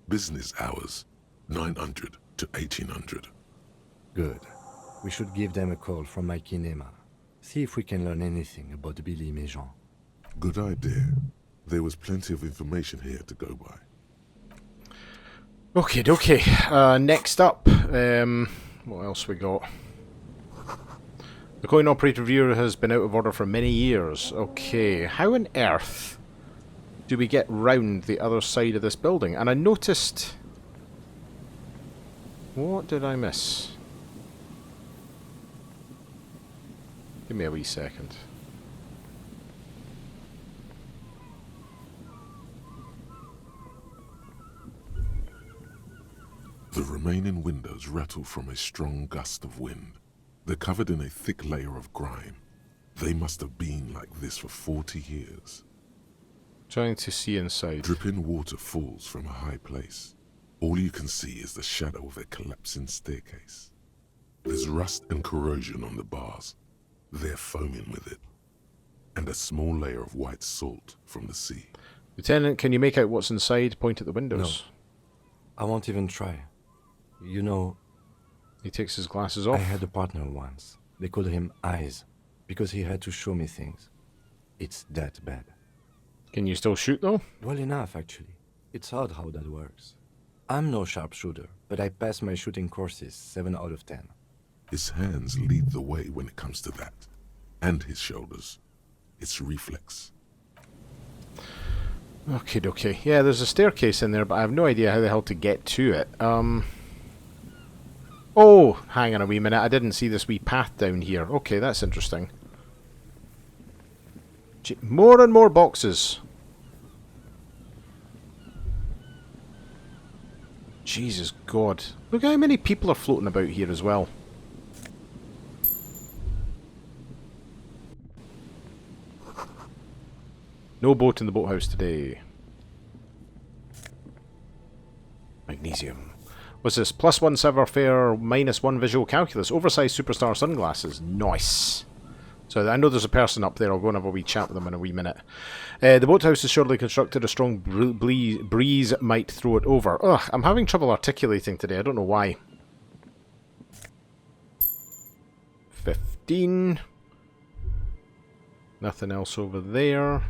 Business hours 900 to 1800. Good. We should give them a call from my kinema. See if we can learn anything about Billy Méjean. Good idea. There was plenty of information here to go by. Okay. Next up, what else we got? The coin operator viewer has been out of order for many years. Okay, how on earth do we get round the other side of this building? And I noticed... What did I miss? Give me a wee second. The remaining windows rattle from a strong gust of wind. They're covered in a thick layer of grime. They must have been like this for 40 years. Trying to see inside. Dripping water falls from a high place. All you can see is the shadow of a collapsing staircase. There's rust and corrosion on the bars. They're foaming with it. And a small layer of white salt from the sea. Lieutenant, can you make out what's inside? Point at the windows. I won't even try. You know, He takes his glasses I off. had a partner once. They called him Eyes, because he had to show me things. It's that bad. Can you still shoot, though? Well enough, actually. It's odd how that works. I'm no sharpshooter, but I pass my shooting courses 7 out of 10. His hands lead the way when it comes to that. And his shoulders. It's reflex. Okay. Yeah, there's a staircase in there, but I have no idea how the hell to get to it. Oh, hang on a wee minute. I didn't see this wee path down here. Okay, that's interesting. More and more boxes. Jesus God. Look how many people are floating about here as well. No boat in the boathouse today. Magnesium. What's this? +1 savoir faire, -1 visual calculus. Oversized superstar sunglasses. Nice. So I know there's a person up there. I'll go and have a wee chat with them in a wee minute. The boathouse is surely constructed. A strong breeze might throw it over. Ugh, I'm having trouble articulating today. I don't know why. 15. Nothing else over there.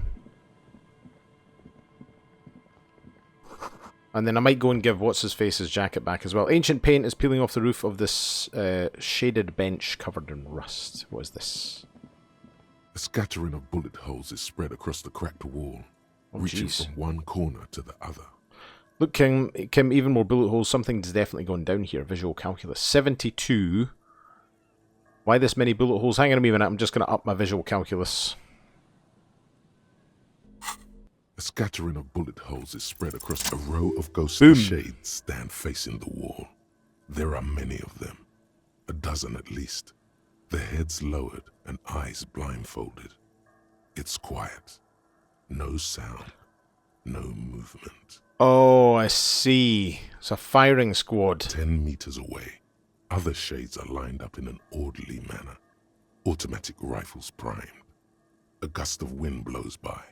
And then I might go and give What's-His-Face's jacket back as well. Ancient paint is peeling off the roof of this shaded bench covered in rust. What is this? A scattering of bullet holes is spread across the cracked wall, reaching jeez. from one corner to the other. Look, Kim, even more bullet holes. Something's definitely gone down here. Visual calculus. 72. Why this many bullet holes? Hang on a minute. I'm just going to up my visual calculus. A scattering of bullet holes is spread across a row of ghostly Boom. shades stand facing the wall. There are many of them, a dozen at least, their heads lowered and eyes blindfolded. It's quiet. No sound. No movement. Oh, I see. It's a firing squad. 10 meters away, other shades are lined up in an orderly manner. Automatic rifles primed. A gust of wind blows by.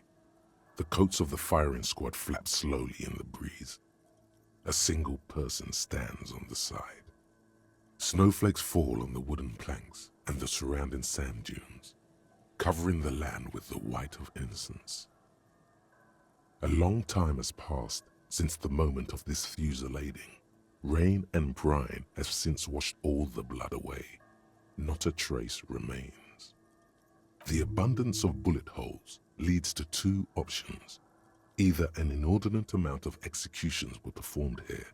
The coats of the firing squad flap slowly in the breeze. A single person stands on the side. Snowflakes fall on the wooden planks and the surrounding sand dunes, covering the land with the white of innocence. A long time has passed since the moment of this fusillading. Rain and brine have since washed all the blood away. Not a trace remains. The abundance of bullet holes leads to two options. Either an inordinate amount of executions were performed here,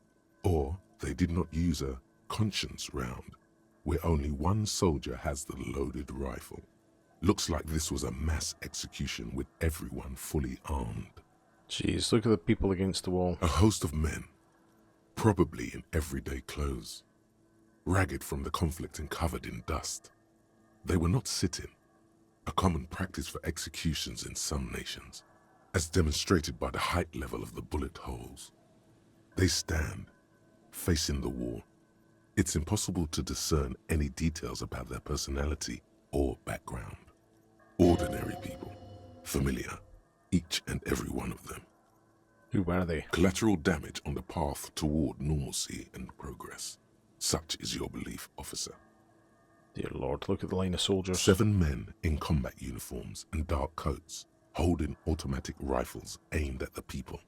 or they did not use a conscience round, where only one soldier has the loaded rifle. Looks like this was a mass execution with everyone fully armed. Jeez, look at the people against the wall. A host of men, probably in everyday clothes, ragged from the conflict and covered in dust. They were not sitting. a common practice for executions in some nations, as demonstrated by the height level of the bullet holes. They stand, facing the wall. It's impossible to discern any details about their personality or background. Ordinary people, familiar, each and every one of them. Who were they? Collateral damage on the path toward normalcy and progress. Such is your belief, officer. Dear Lord, look at the line of soldiers. 7 men in combat uniforms and dark coats, holding automatic rifles aimed at the people.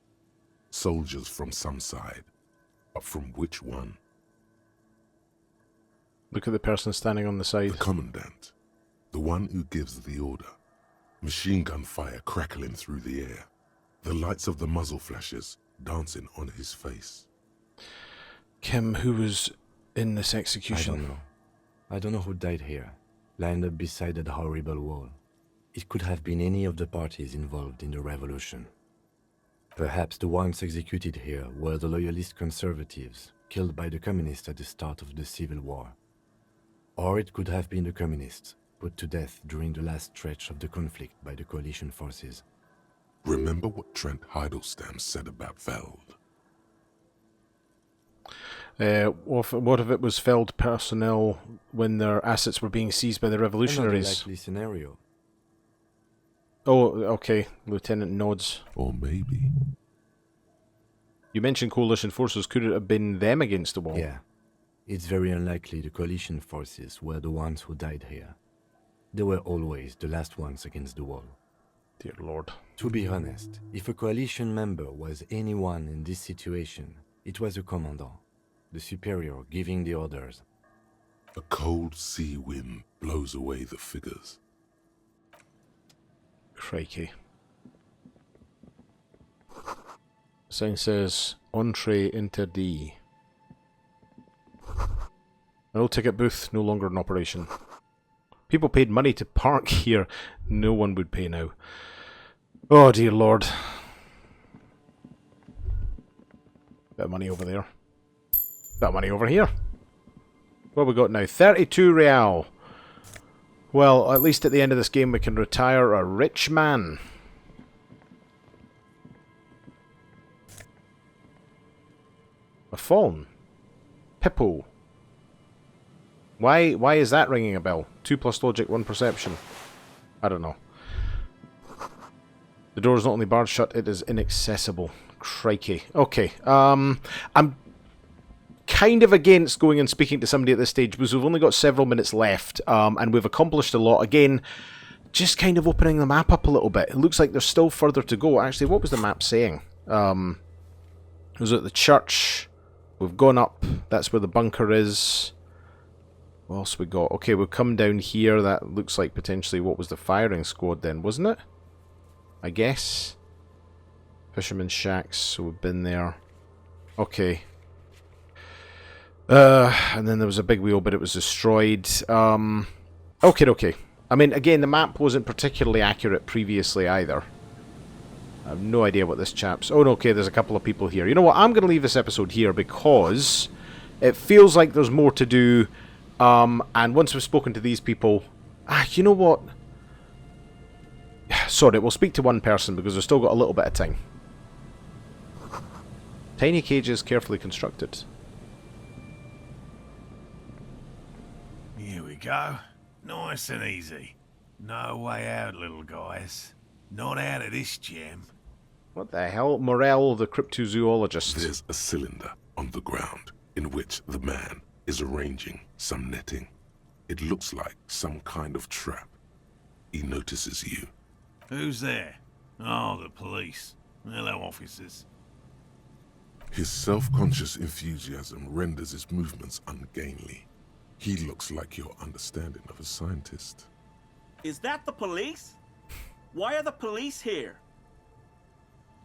Soldiers from some side, but from which one? Look at the person standing on the side. The commandant, the one who gives the order. Machine gun fire crackling through the air. The lights of the muzzle flashes dancing on his face. Kim, who was in this execution? I don't know who died here, lined up beside that horrible wall. It could have been any of the parties involved in the revolution. Perhaps the ones executed here were the loyalist conservatives, killed by the communists at the start of the Civil War. Or it could have been the communists, put to death during the last stretch of the conflict by the coalition forces. Remember what Trent Heidelstein said about Veld? What if it was Feld personnel when their assets were being seized by the revolutionaries? Another likely scenario. Oh, okay. Lieutenant nods. Or maybe... You mentioned coalition forces. Could it have been them against the wall? Yeah. It's very unlikely the coalition forces were the ones who died here. They were always the last ones against the wall. Dear Lord. To be honest, if a coalition member was anyone in this situation, it was a commandant, the superior giving the orders. A cold sea wind blows away the figures. Crikey. Sign says, Entree interdit. No ticket booth, no longer in operation. People paid money to park here. No one would pay now. Oh, dear Lord. Bit of money over there. Bit of money over here. What have we got now? 32 real. Well, at least at the end of this game we can retire a rich man. A phone. Pippo. Why is that ringing a bell? 2 plus logic, 1 perception. I don't know. The door is not only barred shut, it is inaccessible. Crikey. Okay. I'm kind of against going and speaking to somebody at this stage because we've only got several minutes left, and we've accomplished a lot. Again, just kind of opening the map up a little bit. It looks like there's still further to go. Actually, what was the map saying? It was at the church. We've gone up. That's where the bunker is. What else we got? Okay, we've come down here. That looks like potentially what was the firing squad then, wasn't it? I guess. Fisherman's shacks, so we've been there. Okay. And then there was a big wheel, but it was destroyed. Okay. I mean, again, the map wasn't particularly accurate previously either. I have no idea what this chap's... Oh, no, okay, there's a couple of people here. You know what? I'm going to leave this episode here because it feels like there's more to do. And once we've spoken to these people... you know what? Sorry, we'll speak to one person because we've still got a little bit of time. Tiny cages carefully constructed. Here we go. Nice and easy. No way out, little guys. Not out of this gem. What the hell? Morel, the cryptozoologist. There's a cylinder on the ground in which the man is arranging some netting. It looks like some kind of trap. He notices you. Who's there? Oh, the police. Hello, officers. His self-conscious enthusiasm renders his movements ungainly. He looks like your understanding of a scientist. Is that the police? Why are the police here?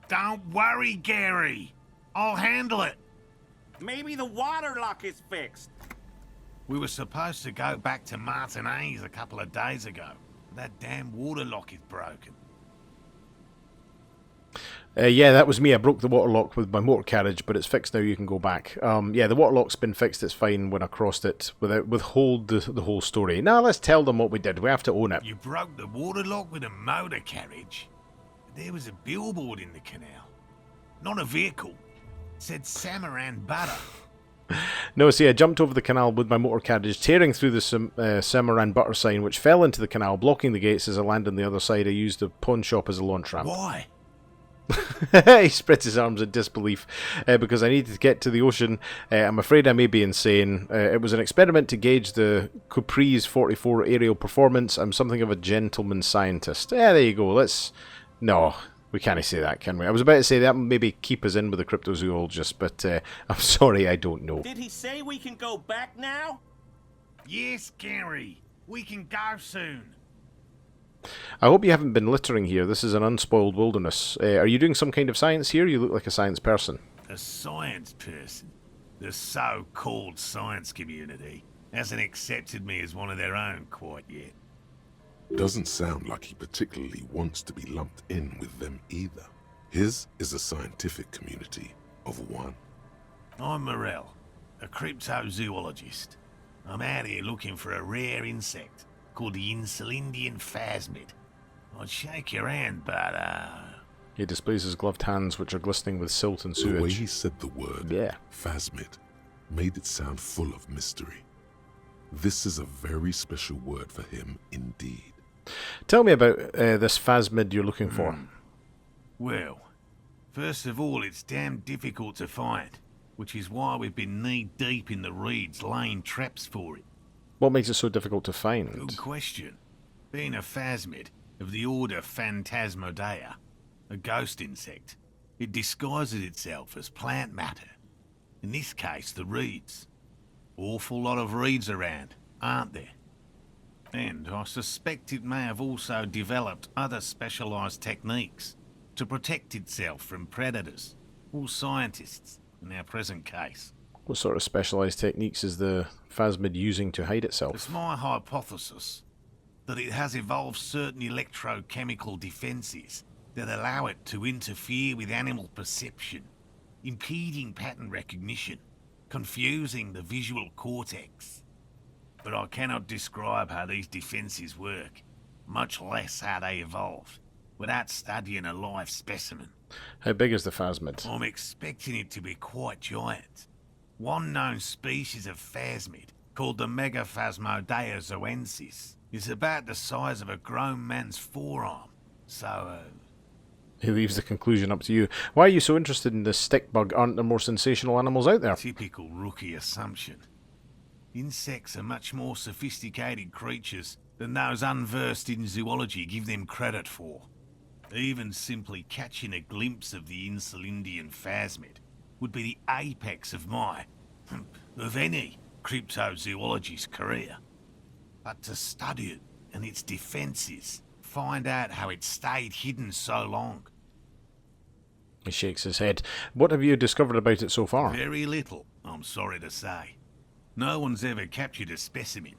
Don't worry, Gary. I'll handle it. Maybe the water lock is fixed. We were supposed to go back to Martinez a couple of days ago. That damn water lock is broken. Yeah, that was me. I broke the water lock with my motor carriage, but it's fixed now. You can go back. Yeah, the water lock's been fixed. It's fine when I crossed it. Without withhold the whole story. Now let's tell them what we did. We have to own it. You broke the water lock with a motor carriage? There was a billboard in the canal. Not a vehicle. It said Samaran Butter. No, see, I jumped over the canal with my motor carriage, tearing through the Samaran Butter sign, which fell into the canal, blocking the gates as I landed on the other side. I used the pawn shop as a launch ramp. Why? He spread his arms in disbelief because I needed to get to the ocean. I'm afraid I may be insane. It was an experiment to gauge the Capri's 44 aerial performance. I'm something of a gentleman scientist. There you go. No, we can't say that, can we? I was about to say that maybe keep us in with the cryptozoologist, but I'm sorry, I don't know. Did he say we can go back now? Yes, Gary. We can go soon. I hope you haven't been littering here. This is an unspoiled wilderness. Are you doing some kind of science here? You look like a science person. A science person? The so-called science community hasn't accepted me as one of their own quite yet. Doesn't sound like he particularly wants to be lumped in with them either. His is a scientific community of one. I'm Morel, a cryptozoologist. I'm out here looking for a rare insect called the Insulindian phasmid. I'd shake your hand, but, He displays his gloved hands, which are glistening with silt and The way sewage. he said the word, Yeah. phasmid, made it sound full of mystery. This is a very special word for him indeed. Tell me about this phasmid you're looking for. well, first of all, it's damn difficult to find, which is why we've been knee-deep in the reeds laying traps for it. What makes it so difficult to find? Good question. Being a phasmid of the order Phantasmodea, a ghost insect, it disguises itself as plant matter. In this case, the reeds. Awful lot of reeds around, aren't there? And I suspect it may have also developed other specialised techniques to protect itself from predators, or scientists, in our present case. What sort of specialised techniques is the phasmid using to hide itself? It's my hypothesis that it has evolved certain electrochemical defences that allow it to interfere with animal perception, impeding pattern recognition, confusing the visual cortex. But I cannot describe how these defences work, much less how they evolved, without studying a live specimen. How big is the phasmid? I'm expecting it to be quite giant. One known species of phasmid, called the Megaphasmodea zoensis, is about the size of a grown man's forearm. So, He leaves the conclusion up to you. Why are you so interested in this stick bug? Aren't there more sensational animals out there? typical rookie assumption. Insects are much more sophisticated creatures than those unversed in zoology give them credit for. Even simply catching a glimpse of the Insulindian phasmid would be the apex of of any cryptozoologist's career. But to study it and its defences, find out how it stayed hidden so long. He shakes his head. What have you discovered about it so far? Very little, I'm sorry to say. No one's ever captured a specimen,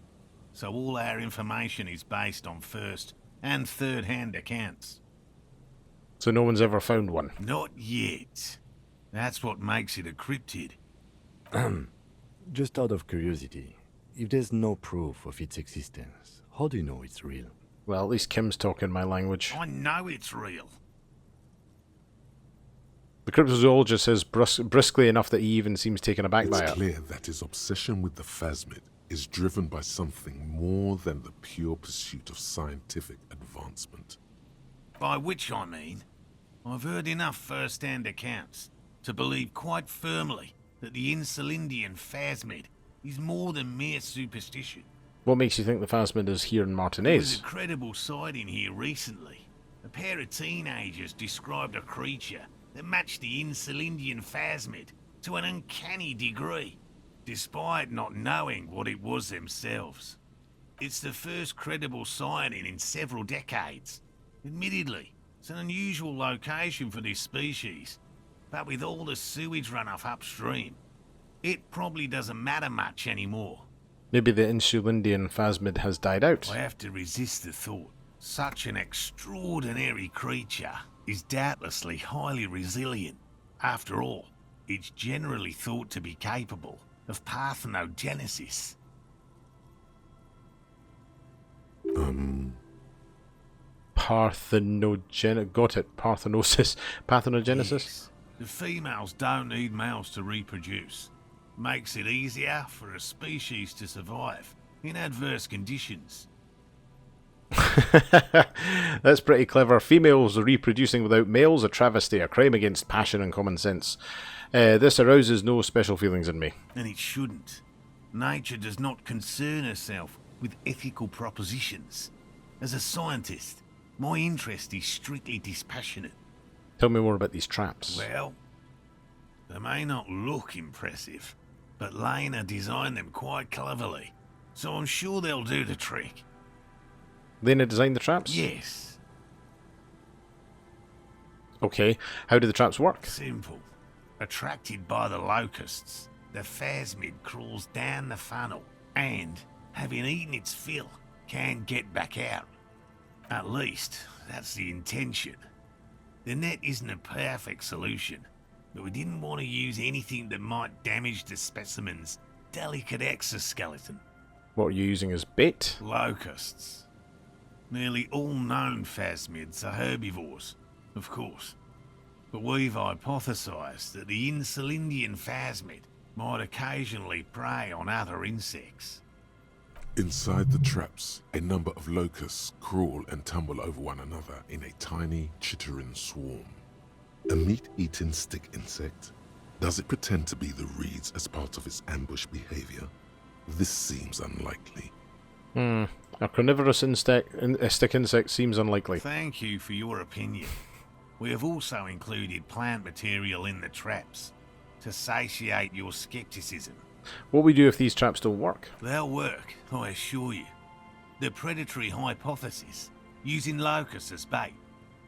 so all our information is based on first and third-hand accounts. So no one's ever found one? Not yet. That's what makes it a cryptid. Just out of curiosity, if there's no proof of its existence, how do you know it's real? Well, at least Kim's talking my language. I know it's real. The cryptozoologist says briskly enough that he even seems taken aback by It's it. clear that his obsession with the phasmid is driven by something more than the pure pursuit of scientific advancement. By which I mean, I've heard enough first-hand accounts to believe quite firmly that the Insulindian phasmid is more than mere superstition. What makes you think the phasmid is here in There was Martinez? a credible sighting here recently. A pair of teenagers described a creature that matched the Insulindian phasmid to an uncanny degree, despite not knowing what it was themselves. It's the first credible sighting in several decades. Admittedly, it's an unusual location for this species, but with all the sewage runoff upstream, it probably doesn't matter much anymore. Maybe the Insulindian phasmid has died out. I have to resist the thought, Such an extraordinary creature is doubtlessly highly resilient. After all, it's generally thought to be capable of parthenogenesis. Got it. Parthenosis. Parthenogenesis? Yes. The females don't need males to reproduce. Makes it easier for a species to survive in adverse conditions. That's pretty clever. Females reproducing without males, a travesty, a crime against passion and common sense. This arouses no special feelings in me. And it shouldn't. Nature does not concern herself with ethical propositions. As a scientist, my interest is strictly dispassionate. Tell me more about these traps. Well, they may not look impressive, but Lena designed them quite cleverly, so I'm sure they'll do the trick. Lena designed the traps? Yes. Okay, how do the traps work? Simple. Attracted by the locusts, the phasmid crawls down the funnel and, having eaten its fill, can't get back out. At least, that's the intention. The net isn't a perfect solution, but we didn't want to use anything that might damage the specimen's delicate exoskeleton. What are you using as bait? Locusts. Nearly all known phasmids are herbivores, of course. But we've hypothesized that the Insulindian phasmid might occasionally prey on other insects. Inside the traps, a number of locusts crawl and tumble over one another in a tiny, chittering swarm. A meat-eating stick insect? Does it pretend to be the reeds as part of its ambush behavior? This seems unlikely. A carnivorous stick insect seems unlikely. Thank you for your opinion. We have also included plant material in the traps to satiate your skepticism. What we do if these traps don't work? They'll work, I assure you. The predatory hypothesis, using locusts as bait,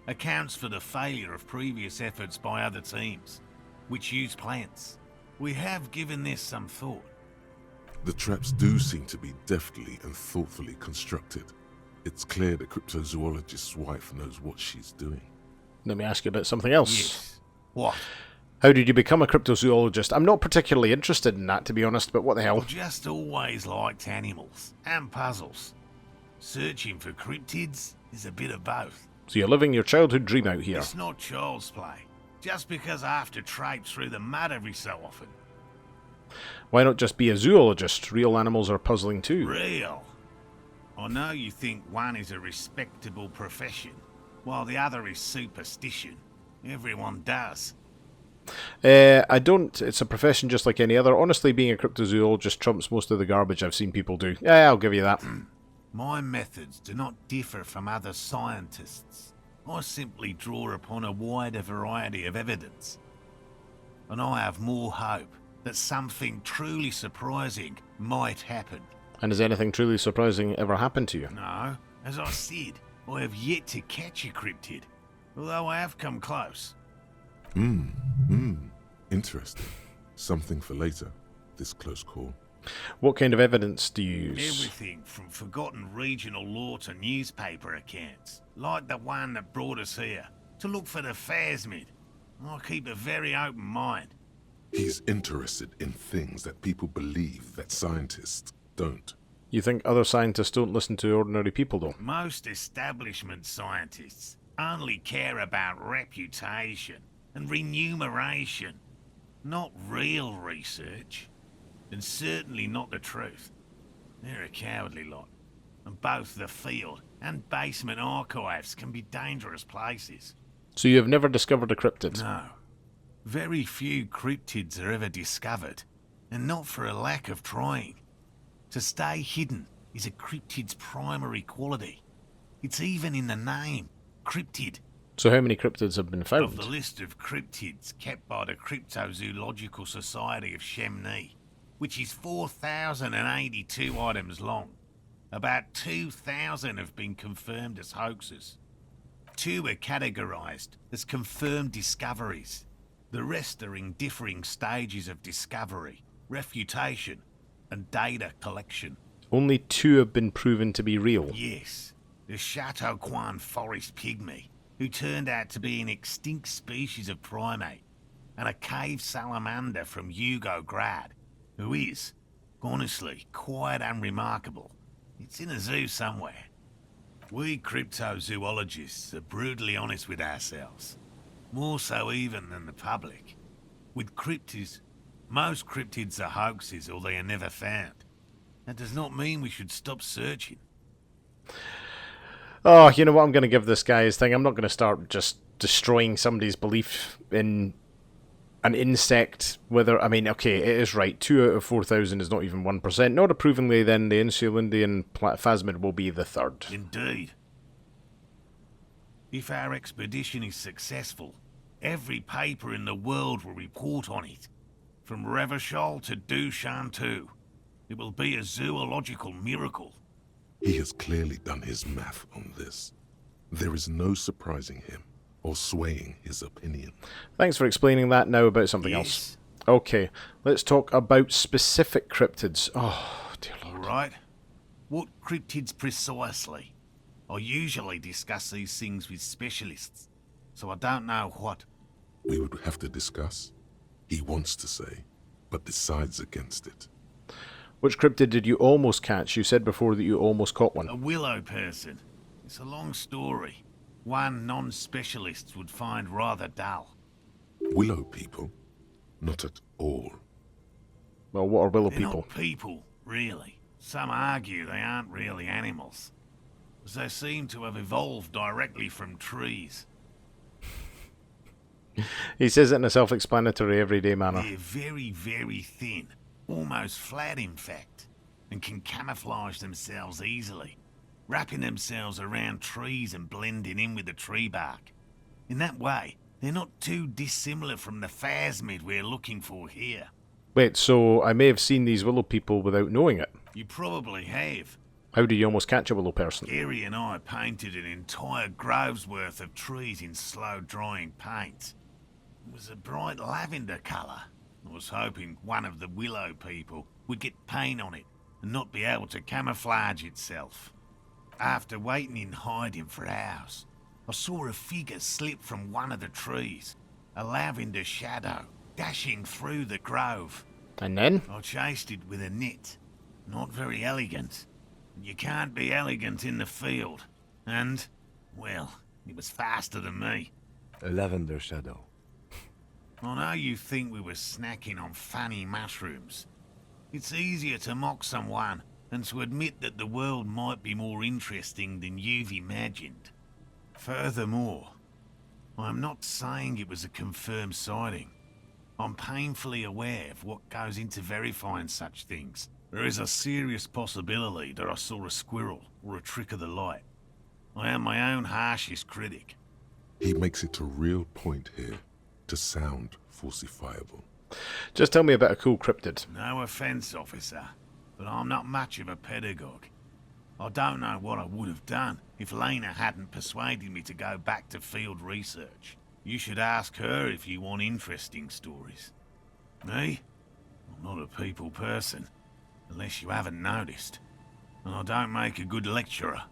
accounts for the failure of previous efforts by other teams, which use plants. We have given this some thought. The traps do seem to be deftly and thoughtfully constructed. It's clear the cryptozoologist's wife knows what she's doing. Let me ask you about something else. Yes. What? How did you become a cryptozoologist? I'm not particularly interested in that, to be honest, but what the hell? I've just always liked animals and puzzles. Searching for cryptids is a bit of both. So you're living your childhood dream out here. It's not child's play, just because I have to traipse through the mud every so often. Why not just be a zoologist? Real animals are puzzling too. Real? I know you think one is a respectable profession, while the other is superstition. Everyone does. I don't. It's a profession just like any other. Honestly, being a cryptozoologist trumps most of the garbage I've seen people do. Yeah, I'll give you that. My methods do not differ from other scientists. I simply draw upon a wider variety of evidence. And I have more hope that something truly surprising might happen. And has anything truly surprising ever happened to you? No, as I said, I have yet to catch a cryptid, although I have come close. Interesting. Something for later, this close call. What kind of evidence do you use? Everything from forgotten regional lore to newspaper accounts, like the one that brought us here, to look for the phasmid. I keep a very open mind. He's interested in things that people believe that scientists don't. You think other scientists don't listen to ordinary people, though? Most establishment scientists only care about reputation and remuneration, not real research, and certainly not the truth. They're a cowardly lot, and both the field and basement archives can be dangerous places. So you have never discovered a cryptid? No. Very few cryptids are ever discovered, and not for a lack of trying. To stay hidden is a cryptid's primary quality. It's even in the name, cryptid. So how many cryptids have been found? Of the list of cryptids kept by the Cryptozoological Society of Chemnee, which is 4,082 items long, about 2,000 have been confirmed as hoaxes. 2 are categorized as confirmed discoveries. The rest are in differing stages of discovery, refutation, and data collection. Only 2 have been proven to be real. Yes. The Chateau Quan forest pygmy, who turned out to be an extinct species of primate, and a cave salamander from Grad, who is, honestly, quite unremarkable. It's in a zoo somewhere. We cryptozoologists are brutally honest with ourselves. More so even than the public. With cryptids, most cryptids are hoaxes or they are never found. That does not mean we should stop searching. Oh, you know what I'm going to give this guy his thing? I'm not going to start just destroying somebody's belief in an insect, whether, I mean, okay, it is right, 2 out of 4,000 is not even 1%. Not approvingly, then, the Insulindian phasmid will be the third. Indeed. If our expedition is successful, every paper in the world will report on it. From Revachol to Dushantu. It will be a zoological miracle. He has clearly done his math on this. There is no surprising him or swaying his opinion. Thanks for explaining that. Now about something else. Okay, let's talk about specific cryptids. Oh, dear Lord. Alright. What cryptids precisely? I usually discuss these things with specialists, so I don't know what. We would have to discuss. He wants to say, but decides against it. Which cryptid did you almost catch? You said before that you almost caught one. A willow person. It's a long story. One non-specialist would find rather dull. Willow people? Not at all. Well, what are willow They're people? not people, really. Some argue they aren't really animals, as they seem to have evolved directly from trees. He says it in a self-explanatory, everyday manner. They're very, very thin, almost flat in fact, and can camouflage themselves easily, wrapping themselves around trees and blending in with the tree bark. In that way, they're not too dissimilar from the phasmid we're looking for here. Wait, so I may have seen these willow people without knowing it. You probably have. How do you almost catch a willow person? Gary and I painted an entire grove's worth of trees in slow-drying paint. It was a bright lavender colour. I was hoping one of the willow people would get paint on it and not be able to camouflage itself. After waiting in hiding for hours, I saw a figure slip from one of the trees, a lavender shadow, dashing through the grove. And then? I chased it with a net. Not very elegant. You can't be elegant in the field. And, well, it was faster than me. A lavender shadow. I know you think we were snacking on funny mushrooms. It's easier to mock someone than to admit that the world might be more interesting than you've imagined. Furthermore, I'm not saying it was a confirmed sighting. I'm painfully aware of what goes into verifying such things. There is a serious possibility that I saw a squirrel or a trick of the light. I am my own harshest critic. He makes it a real point here to sound falsifiable. Just tell me about a cool cryptid. No offence, officer, but I'm not much of a pedagogue. I don't know what I would have done if Lena hadn't persuaded me to go back to field research. You should ask her if you want interesting stories. Me? I'm not a people person, unless you haven't noticed. And I don't make a good lecturer.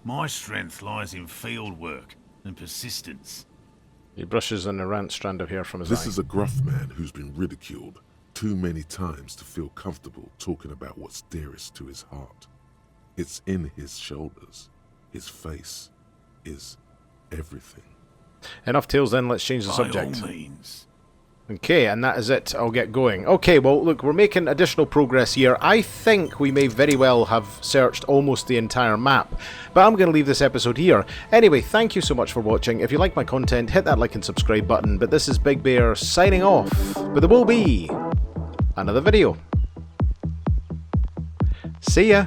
My strength lies in field work and persistence. He brushes an errant strand of hair from his eye. This is a gruff man who's been ridiculed too many times to feel comfortable talking about what's dearest to his heart. It's in his shoulders. His face is everything. Enough tales then, let's change the subject. By all means. Okay, and that is it. I'll get going. Okay, well, look, we're making additional progress here. I think we may very well have searched almost the entire map, but I'm going to leave this episode here. Anyway, thank you so much for watching. If you like my content, hit that like and subscribe button, but this is Big Bear signing off, but there will be another video. See ya!